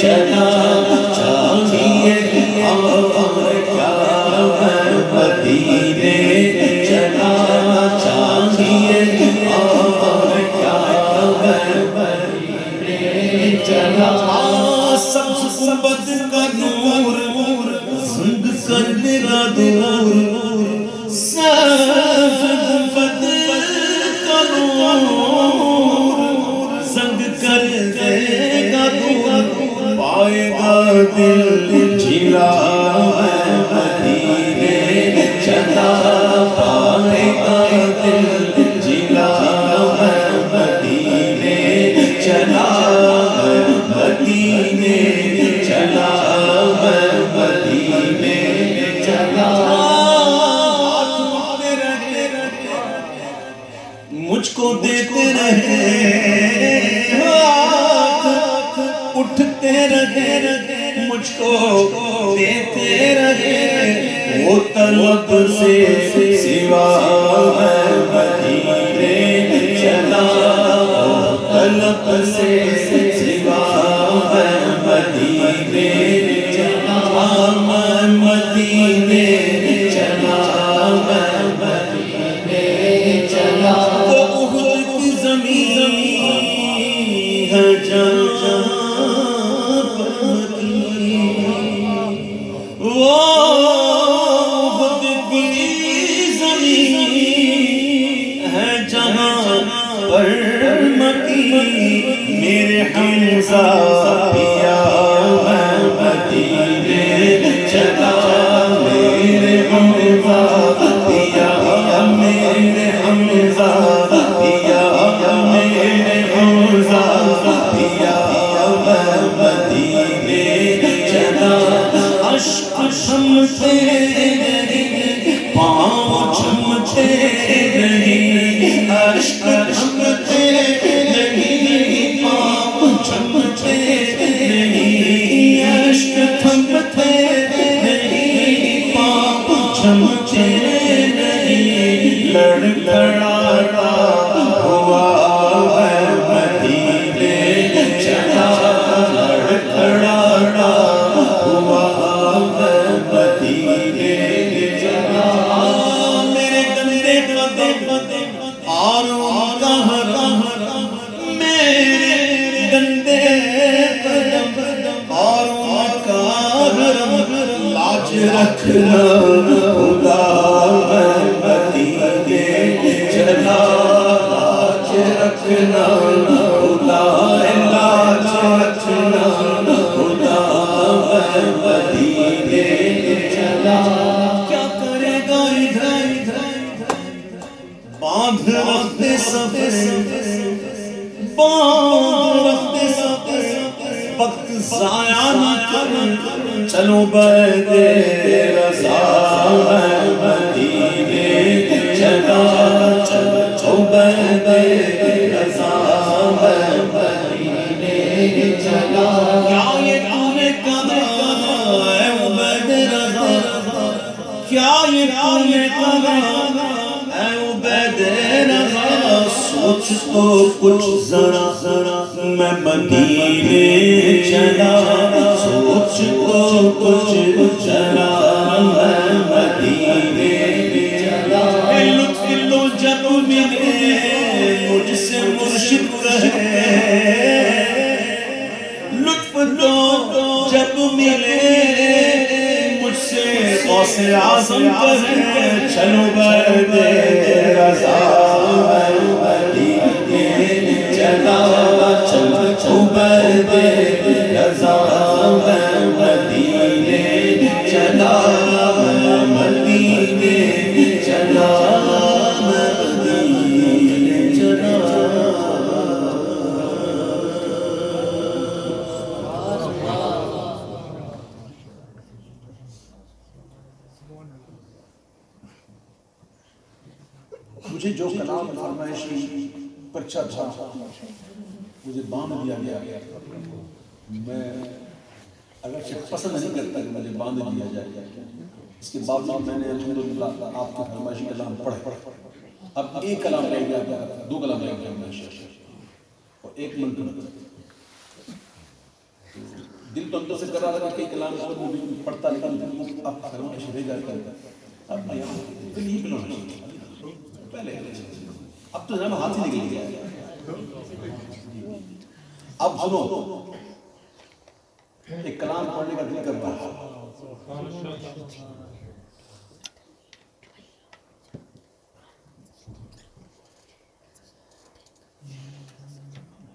چلا چاہیے اور کیا میں مدینے چلا چاہیے اور کیا میں مدینے چلا سب گنبد کا نور زنگ کر میرا دور سب گنبد کا نور زنگ کر دے گا دور پائے گا دل جلا میں مدینے چلا پائے گا دل جلا میں مدینے چلا مدینے چلا میں مدینے چلا مجھ کو دیتے رہے اٹھتے رہے مجھ کو دیتے رہے وہ طلب سے سوا میں مدینے چلا وہ طلب سے سوا میں مدینے چلا میں مدینے چلا میں مدینے چلا وہ احد کی زمین ہے جہاں پر کی وہ احد کی زمین ہے جہاں پر مکی میرے حمزہ پیا میں مدینے چلا میرے حمزہ پیا میرے حمزہ پیا میرے حمزہ پیا میں مدینے چلا اشک چھمتے نہیں پاؤں چھمتے نہیں اشک چھمتے نہیں پاؤں چھمتے نہیں اشک تھمتے نہیں پاؤں چھمتے نہیں لڑکھڑاتا ہوا میں مدینے چلا لڑکھڑاتا ہوا میں مدینے چلا میرے گندے قدم آروں کا حرم میرے گندے قدم آروں کا حرم لاج رکھنا خدا میں مدینے چلا لاج رکھنا خدا لاج رکھنا خدا میں مدینے چلا کیا کرے گا ادھر باندھ وقت سفر باندھ وقت سفر وقت ضائع نہ کر چلو بدے رضا میں مدینے چلا چلو بدے رضا میں مدینے چلا کیا یہ تو نے کہا اے عبید رضا کیا یہ تو نے کہا اے عبید رضا سوچ تو کچھ ذرا میں مدینے چلا سوچ تو کچھ ذرا میں مدینے چلا لطف تو جب ملے مجھ سے مرشد کہے لطف تو جب ملے مجھ سے غوث اعظم کہے چلو بدے رضا میں مدینے چلا چلو بدے رضا میں مدینے چلا میں مدینے چلا میں مدینے چلا مجھے جو کلام فرمائشی پرچہ تھا مجھے باندھ دیا گیا میں اگر پسند نہیں کرتا کہ مجھے باندھ دیا جائے اس کے باوجود میں نے الحمدللہ آپ کی فرمائشی کلام پڑھے. اب ایک کلام رہ گیا, 2 کلام رہ گیا اور 1 منٹ دل تو اندر سے کر رہا تھا کہ کئی کلام اس پر بھی پڑھتا, لیکن اب فرمائش رہ جاتا. اب دل ہی بنانا چاہیے پہلے, اب تو جناب ہاتھ ہی نکل گیا. اب سنو, ایک کلام پڑھنے کا دل کرتا ہے.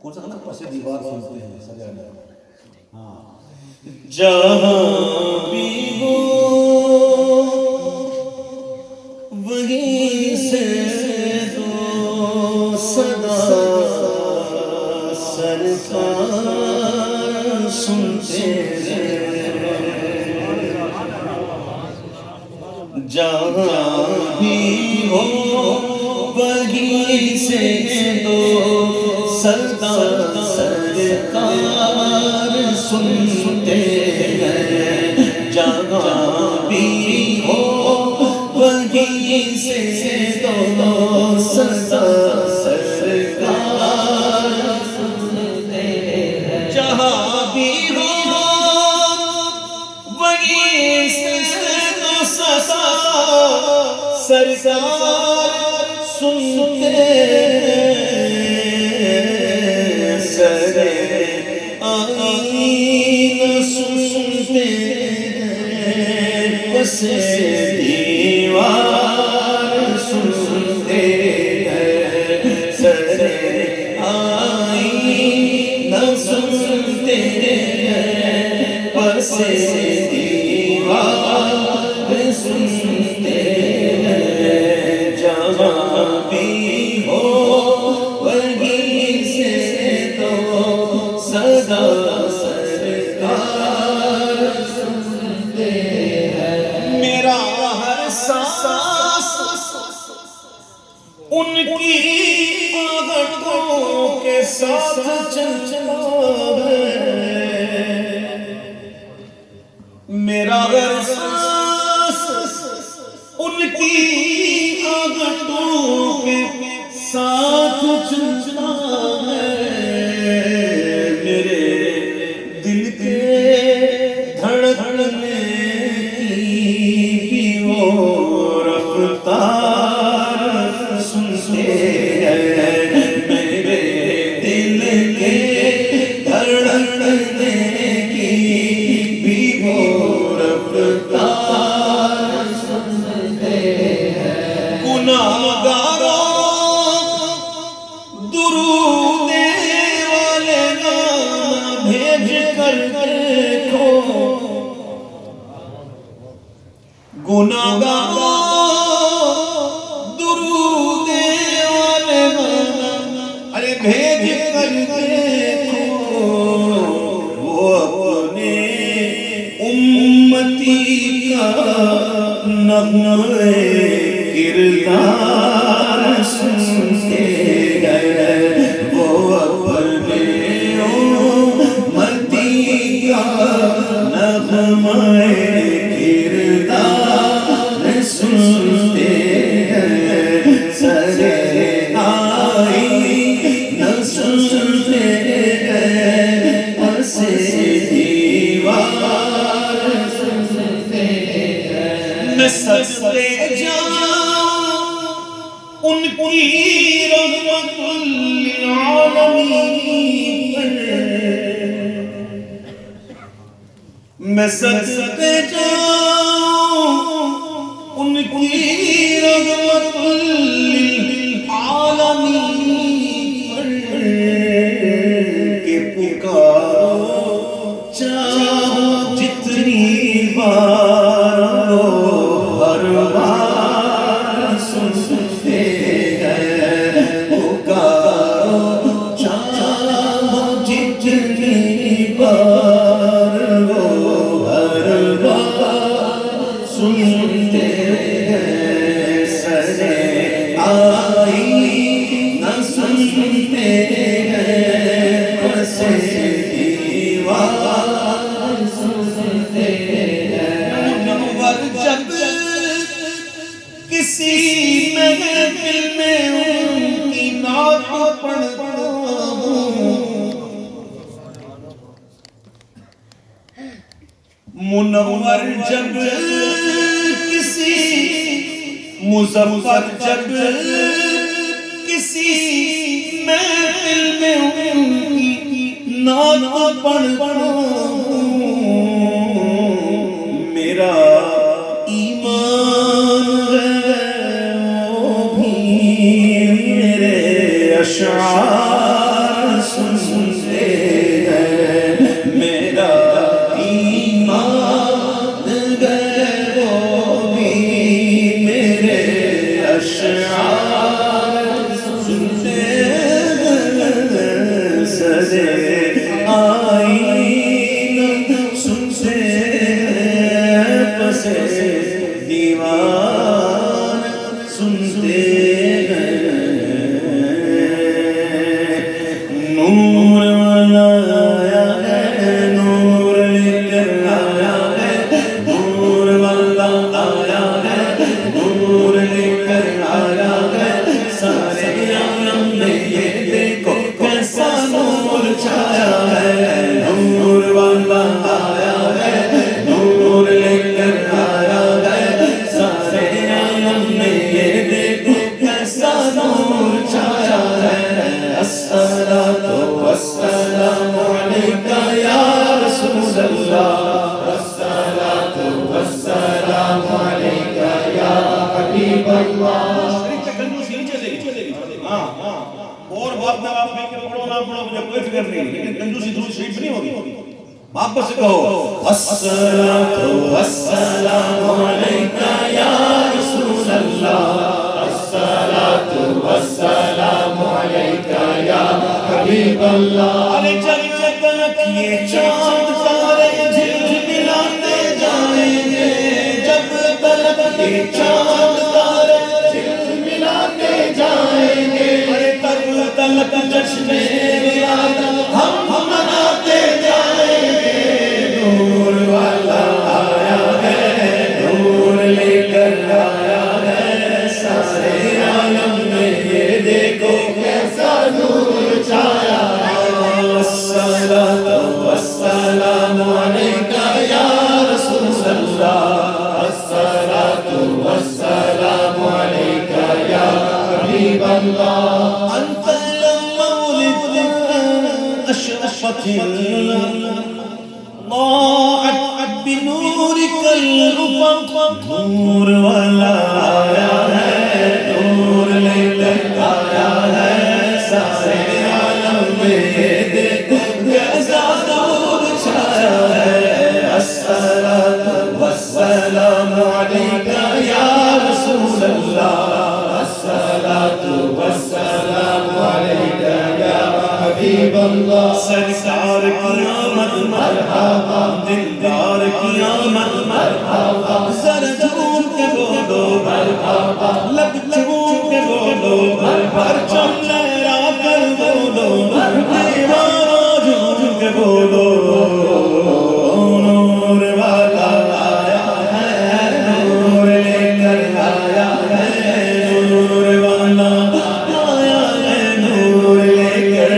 کون سا کلام پسے دیوار سنتے ہیں سجا لے. ہاں, جہاں بھی ہو وہیں سے دو صدا سرکار سنتے ہیں. جہاں بھی ہو وہیں سے دو صدا سرکار سنتے ہیں. جہاں بھی ہو وہیں سے دو صدا سرکار سنتے ہیں. جہاں بھی ہو وہیں سے دو صدا سرکار سنتے ہیں. دیوار سنتے ہیں, سر آئینہ سنتے ہیں, پس دیوار سنتے ہیں. جہاں بھی ہو وہیں سے تو صدا ان کی آہٹوں کے ساتھ چلچلا ہے. میرا احساس ان کی آہٹوں کے ساتھ چلچلا ہے. میرے دل کے دھڑکنے کی بھی وہ رفتار سنتے ہیں. میرے دل کے دھڑکنے کی بھی وہ رفتار سنتے ہیں. گناہگاروں درود والے نام بھیج کر دیکھو. گناہگاروں بھیج کر دیکھو. وہ اپنے امتی کا نغمہ کردار سنتے ہیں. وہ اپنے امتی کا نغمہ کردار سنتے ہیں. سر سنتے ہیں, پس دیوار سنتے ہیں. میں سجدے جاؤں ان کی رحمت للعالمین پر. میں سجدے جاؤں ان کی رحمت للعالمین کہ پکارو چاہو جتنی بار ہر بار سنتے ہیں. پکارو چاہو جتنی بار ہر بار سنتے ہیں. سر آئی نہ سنتے ہیں, پس دیوار سنتے ہیں. منور جب کسی محفل میں ان کی نعت پڑھتا ہوں، منور جب کسی مظفر جب کسی محفل میں ان کی نعت پڑھتا ہوں، میرا ایمان ہے وہ بھی میرے اشعار سنتے ہیں، میرا ایمان ہے وہ بھی میرے اشعار سنتے ہیں، سجے آئین سنتے ہیں، پسے دیوان سنتے ہیں، نور والا آیا ہے، نور لے کر آیا ہے، نور والا آیا ہے، نور لے کر آیا ہے، سارے عالم میں یہ دیکھو کیسا نور چھایا ہے، نور والا آیا ہے، نور لے کر آیا ہے، سارے عالم میں یہ دیکھو کیسا نور چھایا ہے، الصلاۃ والسلام علیک یا رسول اللہ، الصلاۃ والسلام علیک یا حبیب اللہ۔ اور بات نہ آپ میں کہ پڑھو نہ پڑھو مجھے کوئی فکر نہیں، لیکن کنجوسی دوسری شریف نہیں ہوگی، واپس سے کہو الصلاۃ والسلام علیک یا رسول اللہ، الصلاۃ والسلام علیک یا حبیب اللہ۔ ارے جب تک یہ چاند تارے جھلملاتے جائیں گے، جب تک یہ چاند تارے جھلملاتے جائیں گے، تب تک جشن میلاد ہم مناتے جائیں گے، نور والا آیا ہے، نور لے کر آیا ہے، سارے عالم میں یہ دیکھو کیسا نور چھایا ہے، الصلاۃ والسلام علیک یا رسول اللہ، الصلاۃ والسلام علیک یا حبیب اللہ۔ انت لما ولدت اشرفت ضاعت بنورك الافق، نور والا آیا ہے، نور لے کر آیا ہے، سارے عالم میں یہ دیکھو کیسا نور چھایا ہے، الصلاۃ والسلام علیک یا رسول اللہ، الصلاۃ والسلام علیک یا حبیب اللہ۔ سرکار کی آمد مرحبا، دلدار کی آمد مرحبا، سر جھوم کے بولو مرحبا، لب جھوم کے بولو مرحبا، پرچم لہرا کر بولو مرحبا، دیوانہ جھوم کے بولو، نور والا آیا ہے، نور لے کر آیا ہے، نور والا آیا ہے، نور لے کر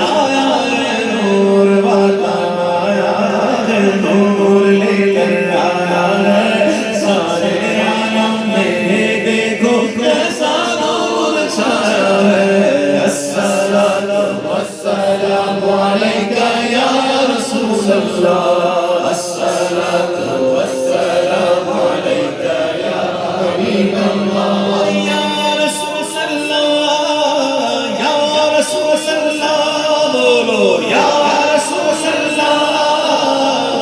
آیا ہے، نور والا آیا ہے، نور لے کر آیا ہے، سارے عالم میں دیکھو کیسا نور چھایا ہے، الصلاۃ والسلام علیک یا رسول اللہ، الصلاۃ والسلام علیک یا حبیب اللہ۔ یا رسول اللہ، یا رسول اللہ، بولو یا رسول اللہ،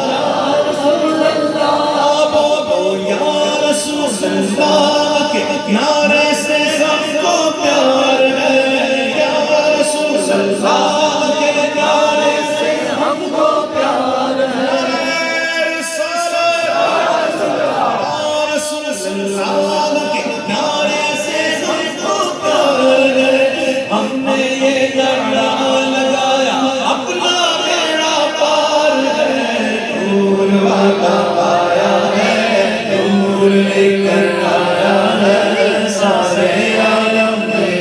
یا رسول اللہ، بولو یا رسول اللہ، کے نعرے سے سب کو پیار ہے، یا رسول اللہ کے نعرے سے ہم کو پیار ہے، رسول اللہ کے نعرے سے ہم کو پیار ہے، ہم نے یہ نعرہ لگایا اپنا بیڑا پار ہے، نور والا آیا ہے، نور لے کر آیا ہے، عالم میں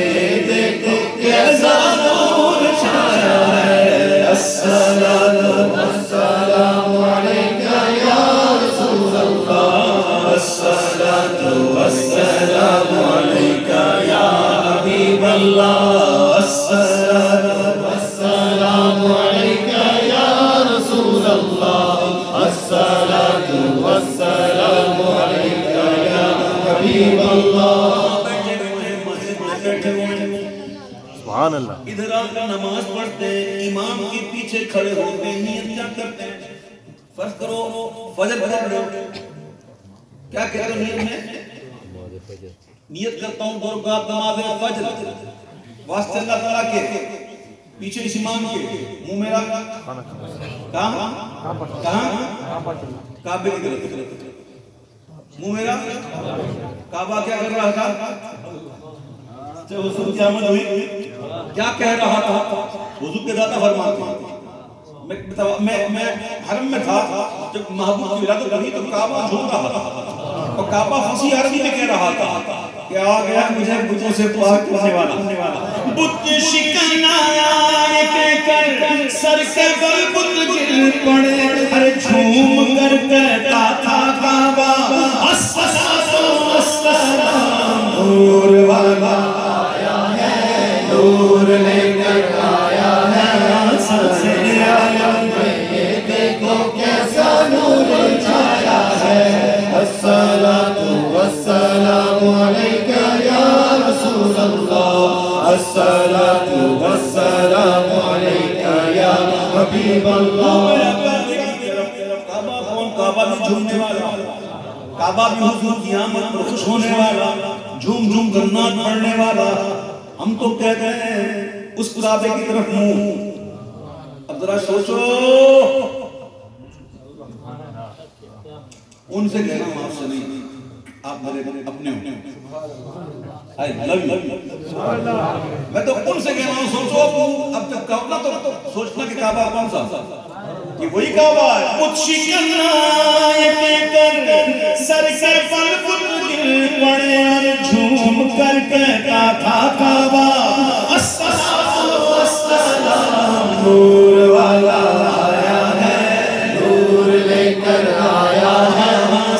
دیکھو کیسا نور چھایا ہے الصلاۃ والسلام علیکہ یا رسول اللہ الصلاۃ والسلام علیکہ یا حبیب اللہ الصلاۃ والسلام علیکہ یا رسول اللہ الصلاۃ والسلام علیکہ یا حبیب اللہ سبحان اللہ. ادھر آ کر نماز پڑھتے ہیں امام کے پیچھے کھڑے ہوتے ہیں نیت کیا کرتے ہیں فرض کرو فجر پڑھ رہے ہو کیا کہتے ہو نیت میں نیت کرتا ہوں 2 رکعت نماز فجر واسطے اللہ تعالیٰ کے پیچھے اس امام کے منہ میرا کہاں کعبے کی طرف منہ میرا کعبہ کیا کر رہا تھا جب وضو کی آمد ہوئی کیا کہہ رہا تھا وضو کے داتا فرماتے میں حرم میں تھا جب محبوب کی ولادت ہوئی تو کعبہ جھوم رہا تھا اور کعبہ فصیح عربی میں کہہ رہا تھا کہ آ گیا مجھے بتوں سے پاک کرنے والا بت شکن آیا کہہ کر سر سے بل بت گر پڑے ہر جھوم کر کہتا تھا کعبہ الصلاۃ والسلام نور والا آیا ہے نور لے کر آیا ہے سر عالم میں یہ دیکھو کیسا نور چھایا ہے الصلاۃ والسلام علیکہ یا رسول اللہ الصلاۃ والسلام علیکہ یا حبیب اللہ. کعبہ کون کعبہ بھی جھومنے والا کعبہ بھی حضور کی آمد پر خوش ہونے والا جھوم جھوم کر نعت پڑھنے والا ہم تو کہتے ہیں اس کعبے کی طرف منہ اب ذرا سوچو ان سے کہنا ہوں آپ سے نہیں آپ میرے اپنے ہو I love you میں تو ان سے کہنا ہوں سوچو اب جب کعبہ تو سوچنا کہ کعبہ کون سا کہ وہی کعبہ ہے بت شکن آئے کہہ کر سر سے پل بت گر پڑے اور جھوم کر کہتا تھا کعبہ الصلاۃ والسلام نور والا آیا ہے نور لے کر آیا ہے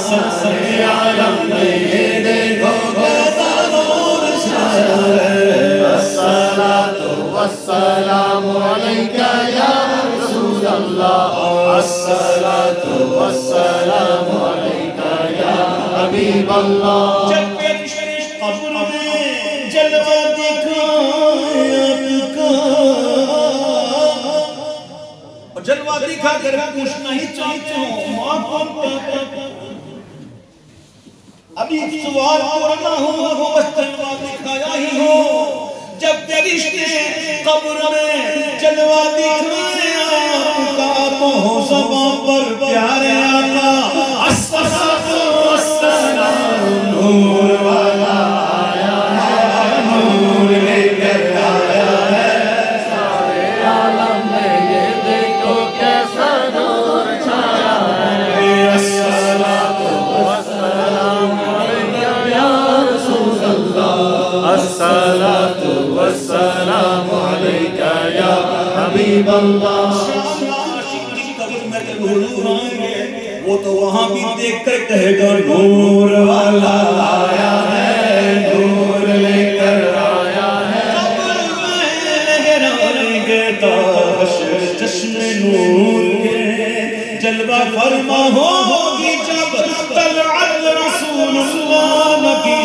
سر عالم میں یہ دیکھو کیسا نور چھایا ہے الصلاۃ والسلام علیکہ یا رسول اللہ الصلاۃ والسلام علیکہ یا حبیب اللہ. جب پیش قبر میں جلوہ دکھایا اور جلوہ دکھا کر پوچھنا ہی چاہتے ہو ماں کون کہتا ابھی سوال کرنا ہو وہ بس جلوہ دکھایا ہی ہو جب فرشتے قبر میں جلوہ دکھایا کا تو ہو زبان پر پیارے آقا الصلاۃ والسلام نور والا آیا ہے نور لے کر آیا ہے سارے عالم میں یہ دیکھو کیسا نور چھایا ہے الصلاۃ والسلام علیکہ یا رسول اللہ الصلاۃ والسلام علیکہ یا حبیب اللہ. وہ تو وہاں بھی دیکھ کر کہے گا نور والا آیا ہے نور لے کر آیا ہے قبر میں لہرائیں گے تاش چشم نور کے جلوہ فرما ہوگی جب طلعت رسول اللہ نبی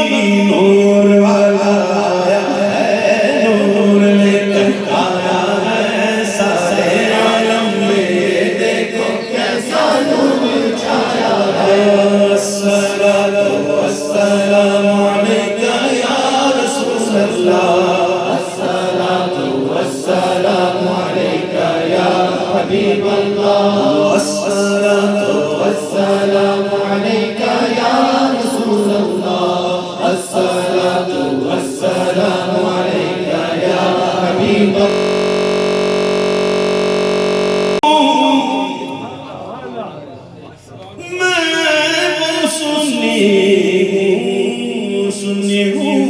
نور والا آیا ہے نور لے کر آیا ہے سارے عالم میں یہ دیکھو کیسا نور چھایا ہے الصلاۃ والسلام علیکہ یا رسول اللہ الصلاۃ والسلام علیکہ یا حبیب اللہ الصلاۃ والسلام علیکہ یا رسول اللہ الصلاۃ والسلام علیکہ یا حبیب اللہ. میں سنی ہوں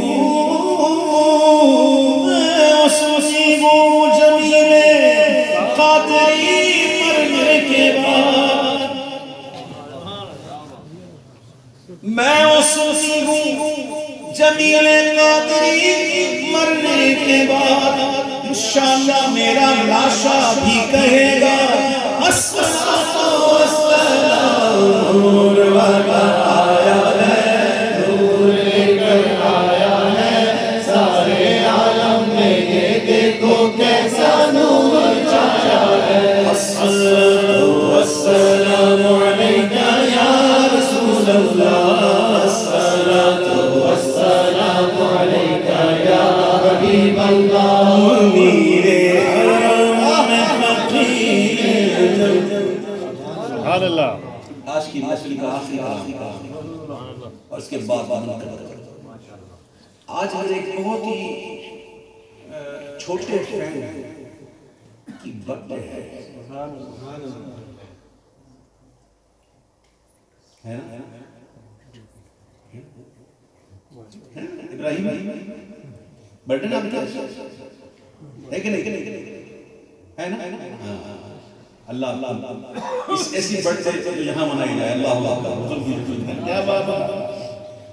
جمیل قادری مرنے کے بعد انشاءاللہ میرا لاشا بھی کہے گا الصلاۃ والسلام نور والا آیا ہے، نور لے کر آیا ہے سارے عالم میں، یہ دیکھو کیسا نور چھایا ہے۔ الصلاۃ والسلام علیک یا رسول اللہ، الصلاۃ والسلام علیک یا حبیب اللہ، میرے حرم فقیر۔ سبحان اللہ۔ آج کی محفل کا آخری کلام اور اس کے بعد آج ہم ایک بہت ہی چھوٹے فین کی برتھ ڈے ہے نا ابراہیم برتھ ڈے نا ہے کہ نہیں ہے نا؟ اللہ اللہ اس ایسی برتھ ڈے جو یہاں منائی جائے، اللہ اللہ کیا بات ہے۔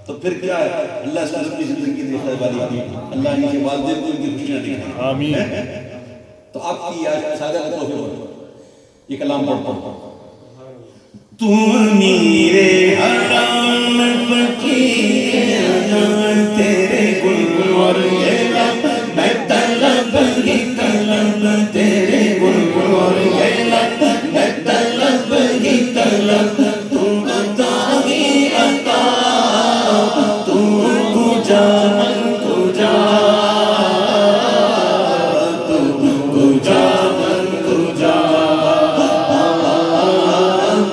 تو پھر کیا ہے، اللہ اس کی زندگی دیکھنے والی، اللہ ان کے والدین کو ان کی خوشیاں دکھائے، آمین۔ تو آپ کی آج سعادت کا توفیق ہو، یہ کلام پڑھتا ہوں۔ تو میرے حرم فقیر، تیرے گل اور یہ لب، میں طلب ہی طلب تیرے گل اور یہ لب، میں طلب ہی طلب، تم عطا ہی عطا، تم کجا من کجا، تم کجا من کجا،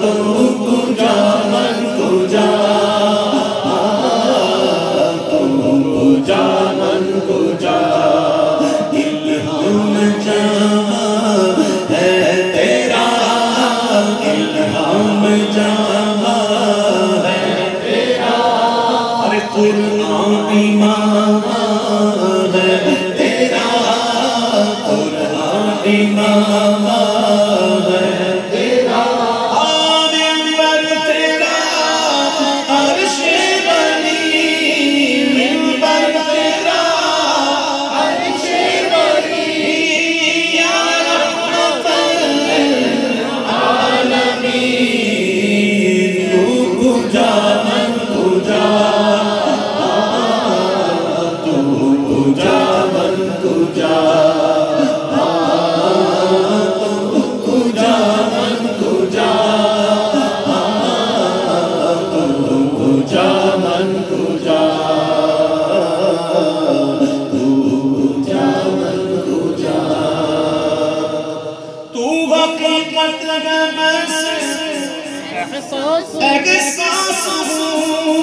تم کجا من کجا، تم کجا من کجا، الہام جہاں ہے تیرا، الہام جہاں ہے تیرا، ارے قرآن امام ہے تیرا، قرآن امام ہے تیرا، منبر تیرا عرش بنی، منبر تیرا عرش بنی، یا رحمت للعالمین، تو کجا من کجا، تو کجا من کجا، تو کجا من کجا، تو کجا من کجا، تو کجا من کجا، تو حقیقت کا احساس ہوں،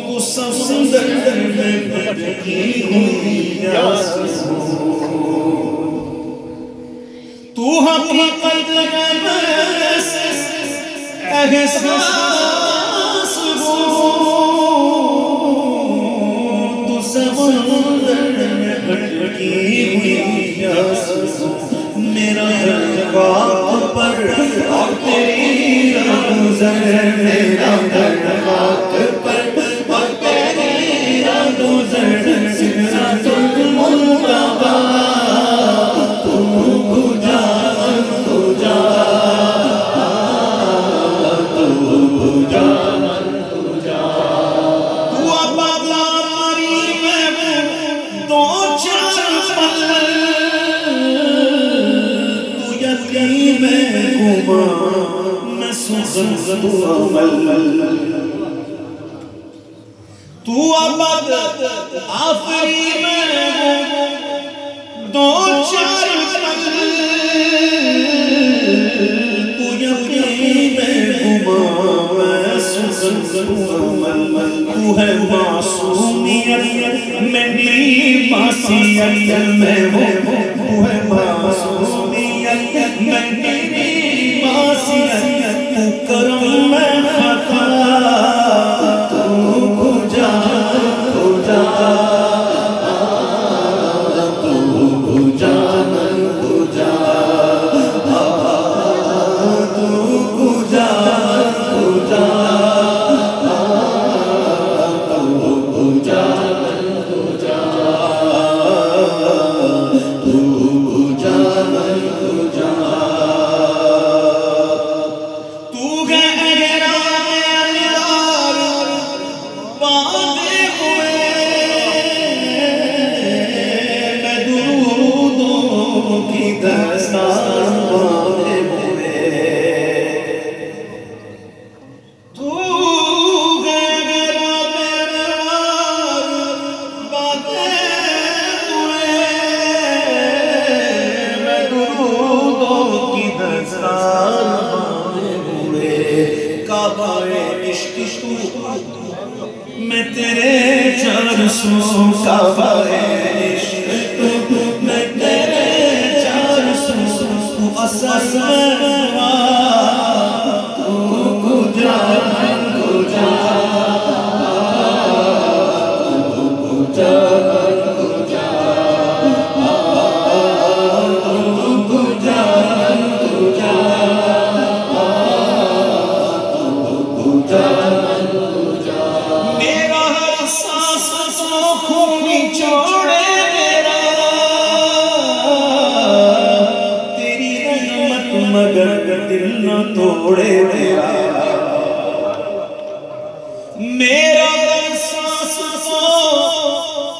تو سمندر میں بھٹکی ہوئی پیاس ہوں، تو حقیقت کا احساس ہوں، تو سمندر میں بھٹکی ہوئی پیاس ہوں، میرا گھر خاک پر اور تیری گزر، میرا گھر خاک پر اور تیری گزر، سدرۃ المنتہا، تم کجا من کجا، تم کجا من کجا، تو آباد ہماری میں دو چار پل، تو یتیم گما میں سوزن تو عمل، تو آباد آفری میں دو چار پل، تو یتیم گما میں سوزن تو عمل، تو ہے معصومیت میں میری معصیت میں ہو، تو ہے معصومیت میں میری معصیت، تو کرم میں خطا، تو کجا کجا، تو کجا من کجا، تو کجا من کجا، میں تیرے 400 کعبہ عشق میں تیرے 400 اصل تو جا توڑے میرا سانس کو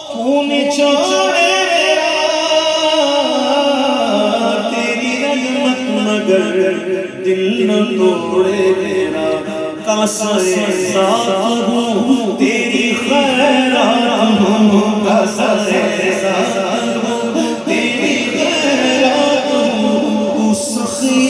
خون چھوڑے میرا تیری رحمت مگر دل نہ توڑے میرا کاسا ذات ہوں تیری خیرات ہوں کاسا ذات ہوں تیری خیرات ہوں تو سخی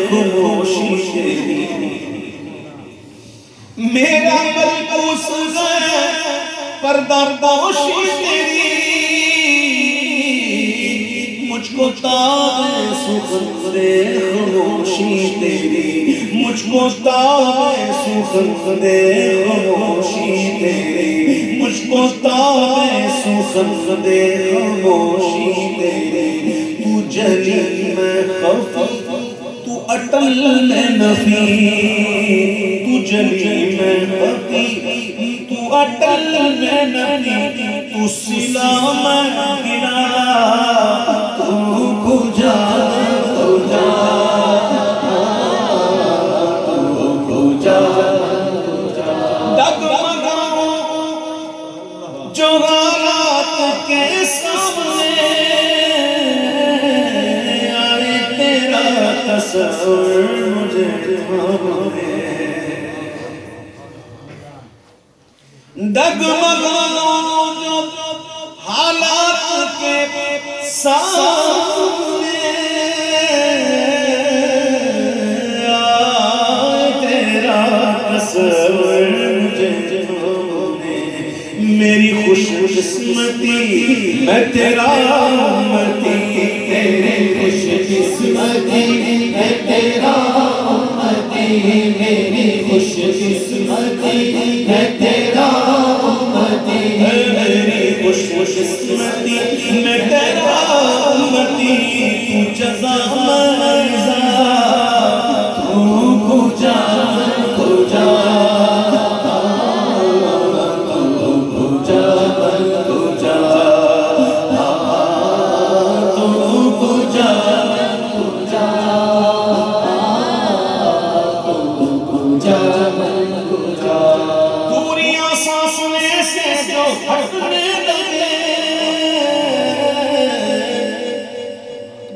خاموشی تیری میرا ملبوس ہے پردہ پوشی تیری مجھ کو تاب سخن دے خاموشی تیری مجھ کو تاب سخن دے خاموشی تیری مجھ کو تاب سخن دے خاموشی تیری تو جلی میں خفی تو اٹل میں نفی تو جلی میں خفی تو اٹل میں نفی تو سلا میں گرا تو کجا ڈگمگاؤں جو حالات کے سامنے تصور مجھے تھامے ڈگمگاؤں جو حالات کے سامنے آئے تیرا تصور مجھے تھامے میری خوش قسمتی میں تیرا امتی تیری خوش قسمتی میں تیرا امتی میری خوش قسمتی میں تیرا امتی میری خوش قسمتی میں تیرا امتی تو جزا مرزا تو کجا کجا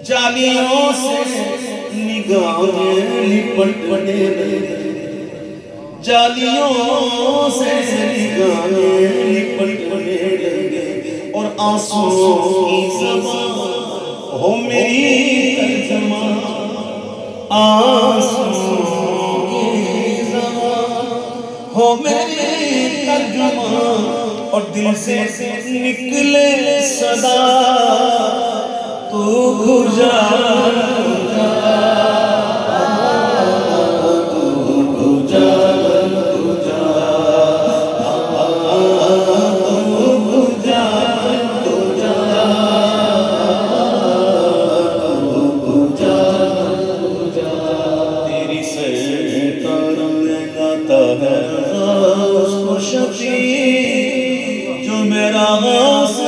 جالیوں سے نگاہیں لپٹنے لگے جالیوں سے نگاہیں لپٹنے لگے اور آنسوں کی زبان ہو میری ترجمہ آنسوں کی زبان ہو میری ترجمہ اور دل سے نکلے صدا تو کجا تیری سرکار میں گاتا ہے اس کو شفیع جو میرا غوث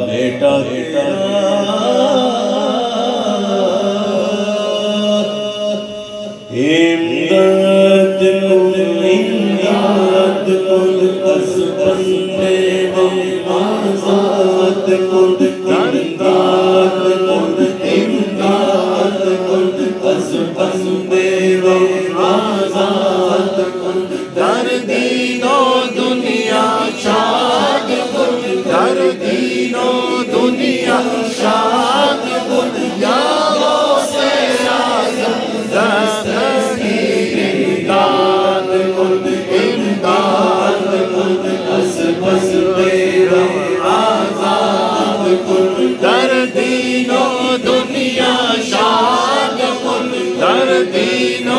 بیٹا بیٹا امداد کن از بندے آزاد کن امداد کن از بندے آزاد کن در دین و دنیا شاد کن در دین و دنیا شاد کن یا غوث اعظم دستگیر امداد کن امداد کن از بندے آزاد کن در دین و دنیا شاد کن در دین و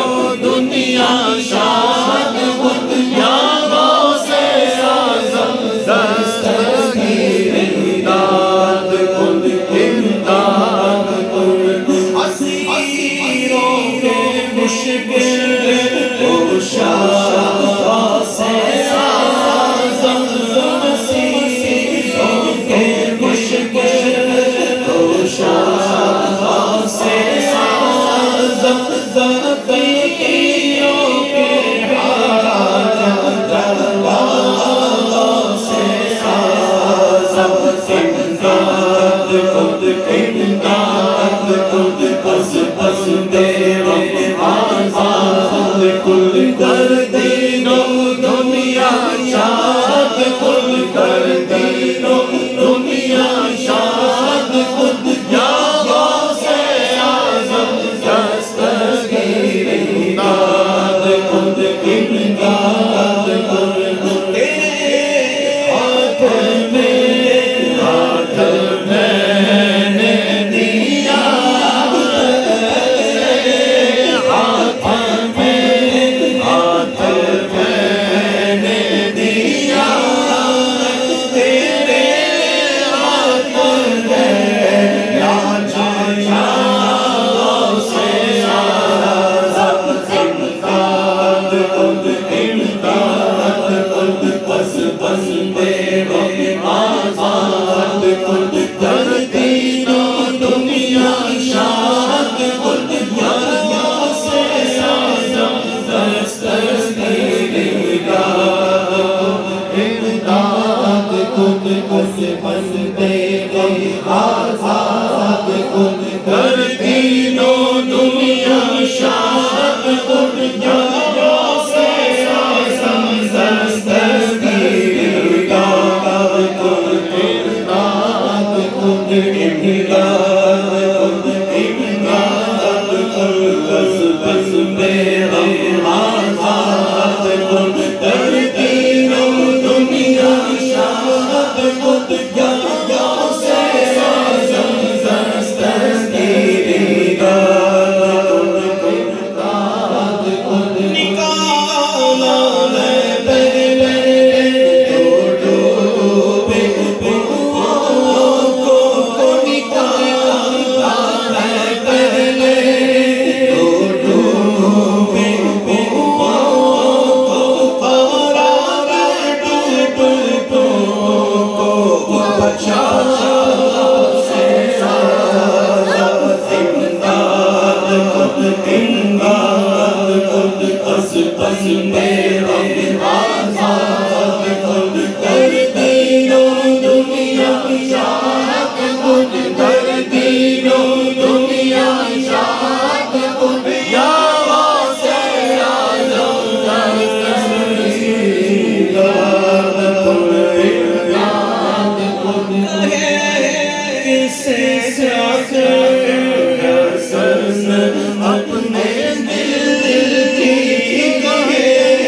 دنیا شاد کن یا غوث اعظم دستگیر امداد کن امداد کن اسیروں کے مشکل گشا غوث اعظم اسیروں کے مشکل گشا غوث اعظم فقیروں کے حاجت روا غوث اعظم امداد کن امداد کن از بندے آزاد کن در دین و دنیا شاد کن در دین و دنیا شاد کن یا غوث اعظم دستگیر امداد کن امداد کن تیرے ہاتھ میں نے دیا ہاتھ میں نے دیا تیرے ہاتھ میں لاج غوث اعظم امداد کن امداد کن از بندے آزاد کن در دین و دنیا شاد کن یا غوث اعظم دستگیر امداد کن از بندے آزاد کن در دین و دنیا شاد کن یا غوث اعظم دستگیر امداد کن امداد کن امداد کن از بندے آزاد کن در دین و دنیا شاد کن یا غوث اعظم دستگیر امداد کن نکالا ہے پہلے ڈوبے کو نکالا ہے پہلے ڈوبے کو بچا امداد کن از بندے آزاد کن در دین و دنیا شاد کن در دین و دنیا شاد کن یا غوث اعظم دستگیر امداد کن کسے اپنے دل کی کہے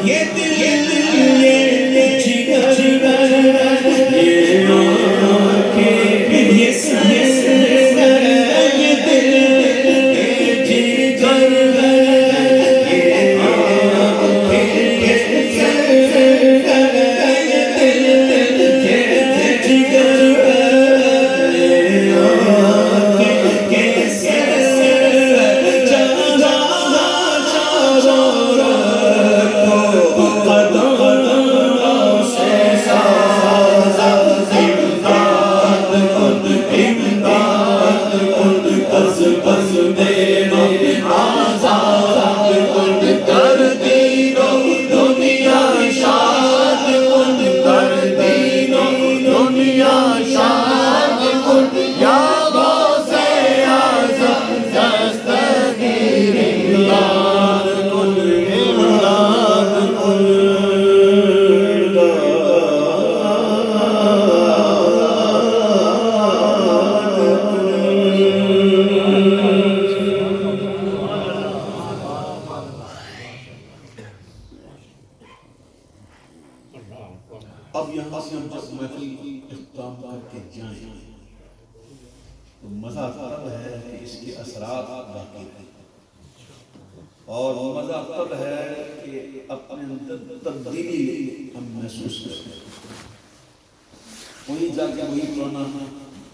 یہ دل یہ جگر یہ آنکھیں یہ سر یہ دل یہ جگر یہ آنکھیں یہ سر یہ دل یہ جگر یہ آنکھیں یہ سر جا اب یہاں سے ہم جب محفل کی اختتام کر کے جائیں تو مزہ تب ہے کہ اس کے اثرات باقی ہیں اور مزہ تب ہے کہ اپنے اندر تبدیلی ہم محسوس کریں. وہیں جا کے وہی پرانا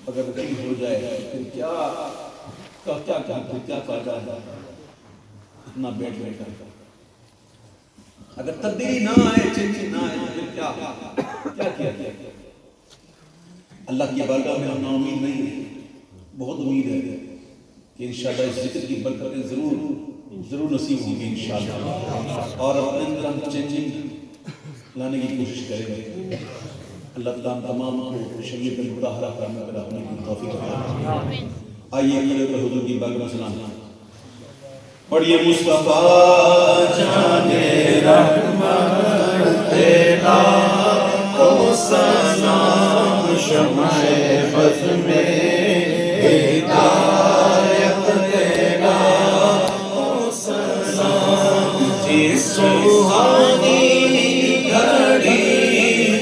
اگر نہیں ہو جائے پھر کیا فائدہ ہے اتنا بیٹھ کر. اگر تبدیلی نہ آئے چینج نہ آئے پھر کیا کیا اللہ کی بارگاہ میں ہم ناامید نہیں ہیں. بہت امید ہے کہ انشاءاللہ اس ذکر کی برکتیں ضرور نصیب ہوں گی انشاءاللہ اور اپنے اندر ہم چینجنگ لانے کی کوشش کریں گے. اللہ تعالیٰ تمام کو شریعت المطہرہ پر عمل کرنے کی توفیق عطا. آئیے حضور کی بارگاہ میں سلام پڑھیے. مصطفیٰ جان رحمت تیرا کو سلام شمع بز میں ہدایت تیرا کو سلام. جس سہانی گھڑی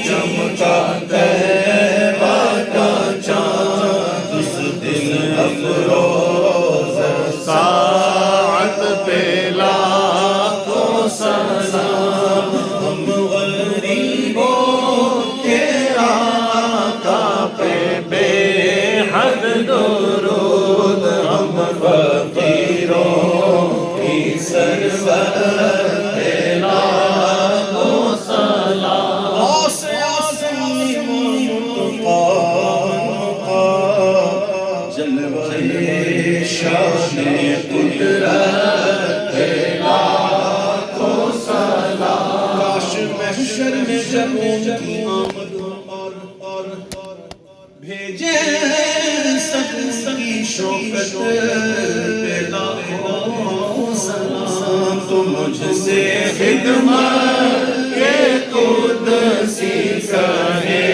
چمکا تیرا کا چاند اس دل افروز ساعت پہ لاکھوں سلام. ہم غریبوں کے آقا پہ بے حد درود. ہم فقیروں کی سرور پہ لاکھوں سلام. غوث اعظم جلوہ شان قدرت پہ لاکھوں سلام. کاش محشر میں جب ان کی آمد اور بھیجے سب کی شوکت پہ لاکھوں سلام. تو مجھ سے خدمت کے قدسی کہے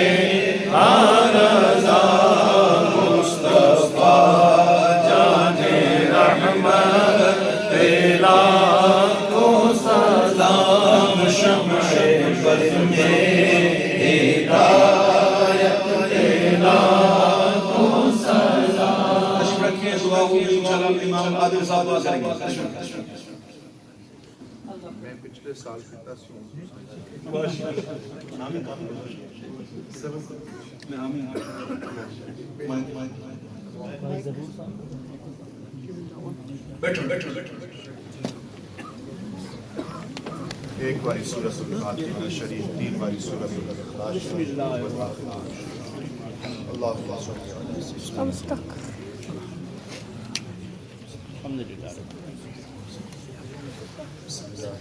رضا مصطفیٰ جان رحمت پہ لاکھوں سلام. شمع بز میں ہدایت پہ لاکھوں سلام. تشریف رکھیے. دعا ہوگی انشاءاللہ امام عادل صاحب دعا کریں گے. میں پچھلے سال کہتا سوں ایک باری سورۃ الفاتحہ شریف 3 باری سورۃ الاخلاص شریف. اللہم صل علی سیدنا الحمدللہ. بسم اللہ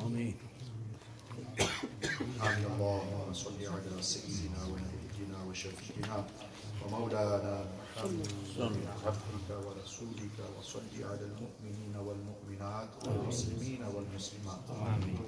آمین. آمين. اللهم صل على سيدنا ونبينا وشفيعنا ومولانا محمد عبدك ورسولك وصل على المؤمنين والمؤمنات والمسلمين والمسلمات. آمين.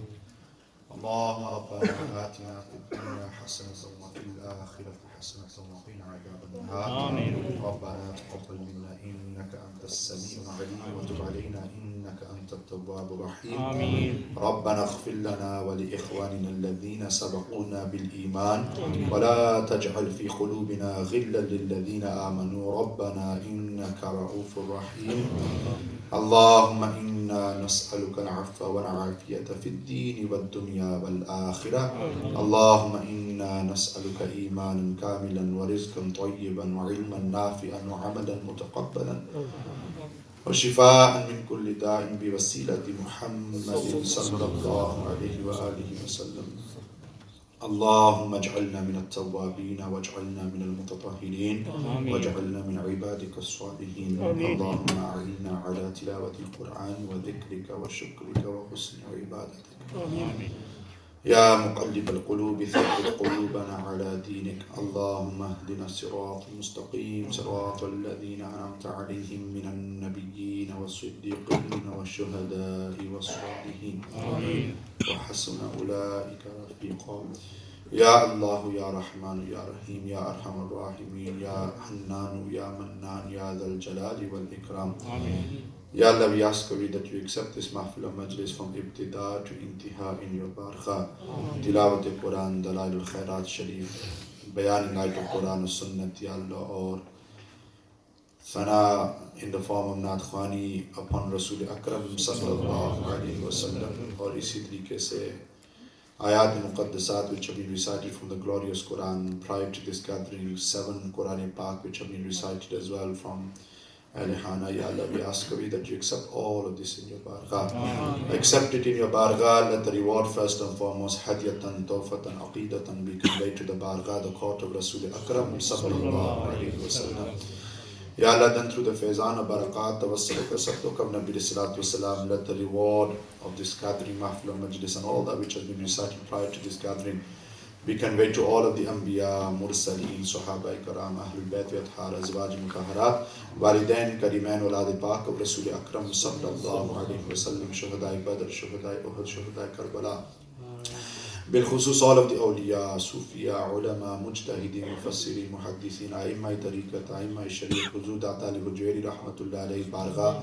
اللهم ربنا آتنا في الدنيا حسنة وفي الآخرة حسنة وقنا عذاب النار. آمين. ربنا تقبل منا إنك أنت السميع العليم وتب علينا إنك أنت التواب الرحيم. آمين. ربنا اغفر لنا ولإخواننا الذين سبقونا بالإيمان ولا تجعل في قلوبنا غلا للذين آمنوا ربنا إنك رؤوف رحيم. اللهم إنا نسألك العفو والعافية في الدين والدنيا والآخرة. اللهم إنا نسألك إيمانا كاملا ورزقا طيبا وعلما نافعا وعملا متقبلا وشفاء من كل داء بوسيلة محمد صلى الله عليه وآله وسلم. اللهم اجعلنا من التوابين واجعلنا من المتطهرين واجعلنا من عبادك الصالحين. اللهم أعنا على تلاوة القرآن وذكرك وشكرك وحسن عبادتك. يا مقلب القلوب ثبت قلوبنا على دينك. اللهم اهدنا الصراط المستقيم صراط الذين أنعمت عليهم من النبيين والصديقين والشهداء والصالحين وحسن أولئك رفيقا. يا الله يا رحمن يا رحيم يا أرحم الراحمين يا حنان يا منان يا ذا الجلال والإكرام. Ya Allah, we ask of you that you accept this mahfil of majlis from ibtida to intiha in your barkha. Tilawat al-Quran, Dalail al-Khairat Sharif, Bayan light of Quran and Sunnat, Ya Allah, or Thana in the form of Naat Khwani upon Rasul Akram sallallahu alayhi wa sallam, or isi tarike se ayat muqaddasat which have been recited from the glorious Quran prior to this gathering, 7 Quran Pak which have been recited as well from Alihana. Ya Allah, we ask of you that you accept all of this in your bargah. Accept it in your bargah. Let the reward first and foremost, hadiyatan, tawfatan, aqidatan, be conveyed to the bargah, the court of Rasul Akram sallallahu alayhi wa sallam. Ya Allah, then through the faizan of barakat, tawassaluk, sabtuk of Nabi sallallahu alayhi wa sallam, let the reward of this gathering, mahfil, majlis and all that which has been recited prior to this gathering be conveyed to all of the Anbiya, Mursaleen, Sahaba, Karam, Ahlul Bayt, Athar, Azwaj, Mutaharat, Walidain, Karimain, Ulad Pak of Rasul Akram sallallahu alayhi wa sallam, Shuhadai Badr, Shuhadai Uhud, Shuhadai Karbala. بالخصوص all of the awliya, Sufiya, ulama, mujtahidin, mufassirin, muhaddithin, a'immai tariqat, a'immai shariat, huzur Data Ali Hujweri rahmatullah alayhi bargha.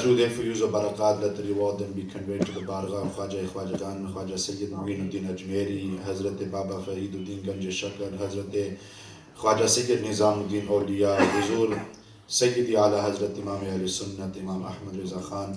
Through their fuyuz of barakat, let the reward then be conveyed to the bargha of Khwaja Gan, Khwaja Sayyid Mu'inuddin Ajmeri, Hazrat Baba Fariduddin Ganj Shakar, Hazrat Khwaja Sayyid Nizamuddin Awliya, Huzur Sayyidi Ala Hazrat Imam Ahl Sunnat, Imam Ahmad Reza Khan.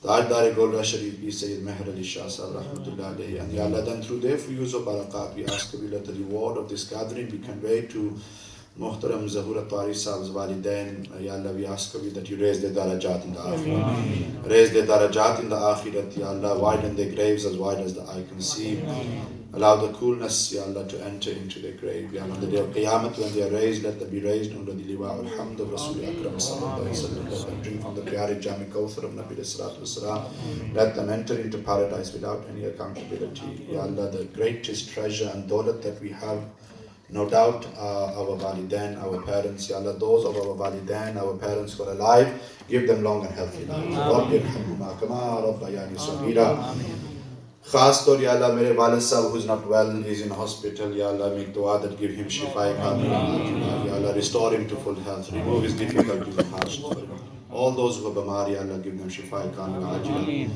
Tajdar Golra Sharif bi Sayyid Meher Ali Shah Sahab rahmatullah alayhi. And Ya Allah, then through their use of barakat we ask you let the reward of this gathering be conveyed to Muhtaram Zahura Tari Sahab's Walidain. Ya Allah, we ask of you that you raise their darajat in the akhirat. Raise their darajat in the akhirat, Ya Allah, widen their graves as wide as the eye can see. Allow the coolness, Ya Allah, to enter into their grave. Ya Allah, on the day of Qiyamah, when they are raised, let them be raised under the liwa al-hamd of Rasul Akram sallallahu alayhi wa sallam. Let them drink from the Pyari Jami Kawthar of Nabi sallallahu alayhi wa sallam. Let them enter into paradise without any accountability. Ya Allah, the greatest treasure and dawlat that we have, no doubt, our walidain, our parents. Ya Allah, those of our walidain, our parents who are alive, give them long and healthy lives. Rabbi irhamhuma kama rabbayani saghira. Khas taur, Ya Allah, mere walid sahab who is not well, he is in hospital. Ya Allah, make dua that give him shifa kamila. Ya Allah, restore him to full health, remove his difficulties and hardships. All those who are bamar, Ya Allah, give them shifa kamila ajila.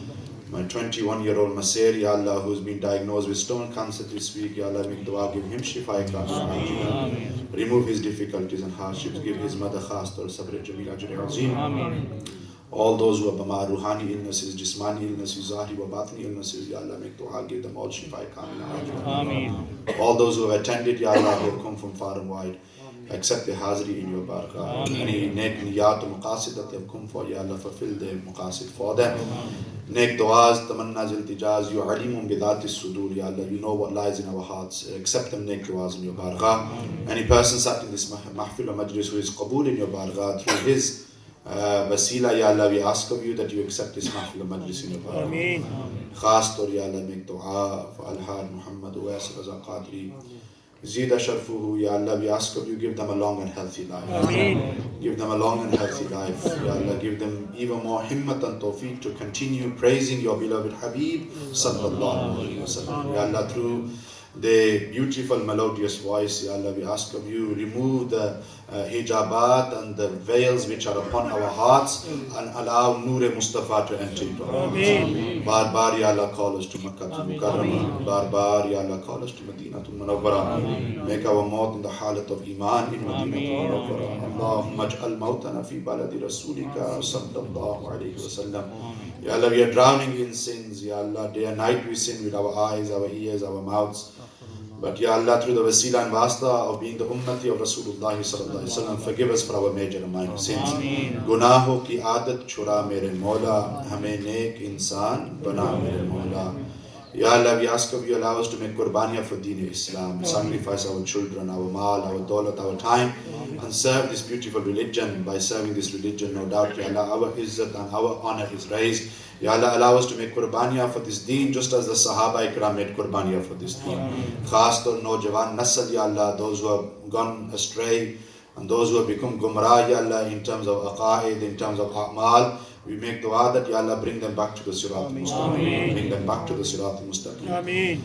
My 21-year-old Maser, Ya Allah, who's been diagnosed with stone cancer this week, Ya Allah, make dua, give him shifa kamila. Remove his difficulties and hardships, give his mother khas taur sabr jameel ajr azim. All those who are bamar, ruhani illnesses, jismani illnesses, zahiri wa batni illnesses, Ya Allah, make dua, give them all shifa kamila. All those who have attended, Ya Allah, who have come from far and wide, accept the hazri in your barakah. Any niyat and maqasid that they have come for, Ya Allah, fulfill their maqasid for them. Neck du'as, tamannas, iltijas, you alimun bidati sudur, Ya Allah, you know what lies in our hearts. Accept them neck du'as in your bargah. Any person sat in this mahfil or majlis who is qabul in your bargah through his wasila, Ya Allah, we ask of you that you accept this mahfil or majlis in your bargah. Ameen. Khas tor, Ya Allah, make du'a for Al-Had Muhammad Uwais Raza Qadri. Zida Sharfuhu, Ya Allah, we ask of you, give them a long and healthy life. Ameen. Give them a long and healthy life. Ya Allah, give them even more himmat and tawfiq to continue praising your beloved Habib Sallallahu Alaihi Wasallam. Ya Allah, through the beautiful melodious voice, Ya Allah, we ask of you, remove the hijabat and the veils which are upon our hearts and allow Noor Mustafa to enter into our hearts. Bar bar, Ya Allah, call us to Makkah to Mukarramah. Bar bar, Ya Allah, call us to Medina to Munawwara. Make our maut in the halat of Iman in Medina to Munawwara. Allahumma aj'al mautana fi baladi Rasulika sallallahu alayhi wa sallam. Ya Allah, we are drowning in sins. Ya Allah, day and night we sin with our eyes, our ears, our mouths. But Ya Allah, through the wasila and wasta of being the ummati of Rasulullah sallallahu alaihi wasallam, forgive us for our major and minor sins. Gunaho ki aadat chura mere Mawla, hame nek insan bana mere Mawla. Ya Allah, we ask of you, allow us to make qurbaniya for Deen Islam, sacrifice our children, our mal, our daulat, our time, and serve this beautiful religion. By serving this religion, no doubt, Ya Allah, our izzat and our honor is raised. Ya Allah, allow us to make qurbaniya for this deen, just as the Sahaba Ikram made qurbaniya for this deen. Khas tor Naujawan Nasl, Ya Allah, those who have gone astray, and those who have become gumrah, Ya Allah, in terms of aqaid, in terms of a'mal, we make dua that Ya Allah, bring them back to the Sirat al-Mustaqim. Bring them back to the Sirat al-Mustaqim. Ameen.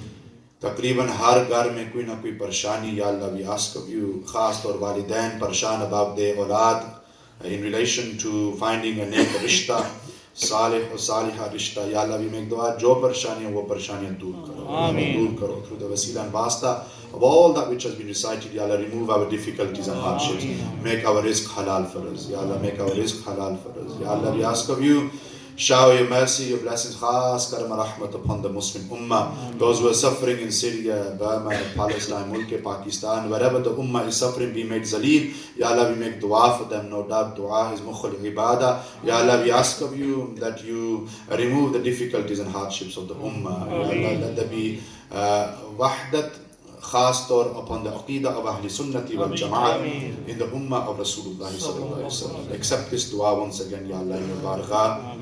Taqreeban har ghar mein koi na koi parshani, Ya Allah, we ask of you, khas tor walidain parshan about their aulad in relation to finding a nek rishta, salih or salihah rishta. Ya Allah, we make dua, jo parshaniyan wo parshaniyan dur karo. Ameen. Dur karo through the wasila and wasta of all that which has been recited. Ya Allah, remove our difficulties and hardships. Make our rizq halal for us. Ya Allah, make our rizq halal for us. Ya Allah, we ask of you, shower your mercy, your blessings, khas karam rahmat upon the Muslim ummah. Those who are suffering in Syria, Burma, Palestine, Mulk, Pakistan, wherever the ummah is suffering, be made zaleed. Ya Allah, we make dua for them. No doubt, dua is mukhul ibadah. Ya Allah, we ask of you that you remove the difficulties and hardships of the ummah. Ya Allah, let there be wahdat, khas tor upon the aqidah of Ahli Sunnati wal Jama'at in the ummah of Rasulullah sallallahu alaihi wasallam. Accept this dua once again, Ya Allah, in your bargah.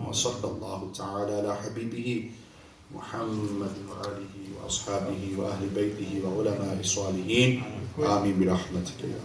Wa sallallahu ta'ala ala habibihi Muhammad wa alihi wa ashabihi wa ahli baytihi wa ulama'i salihin. Ameen bi rahmatika ya.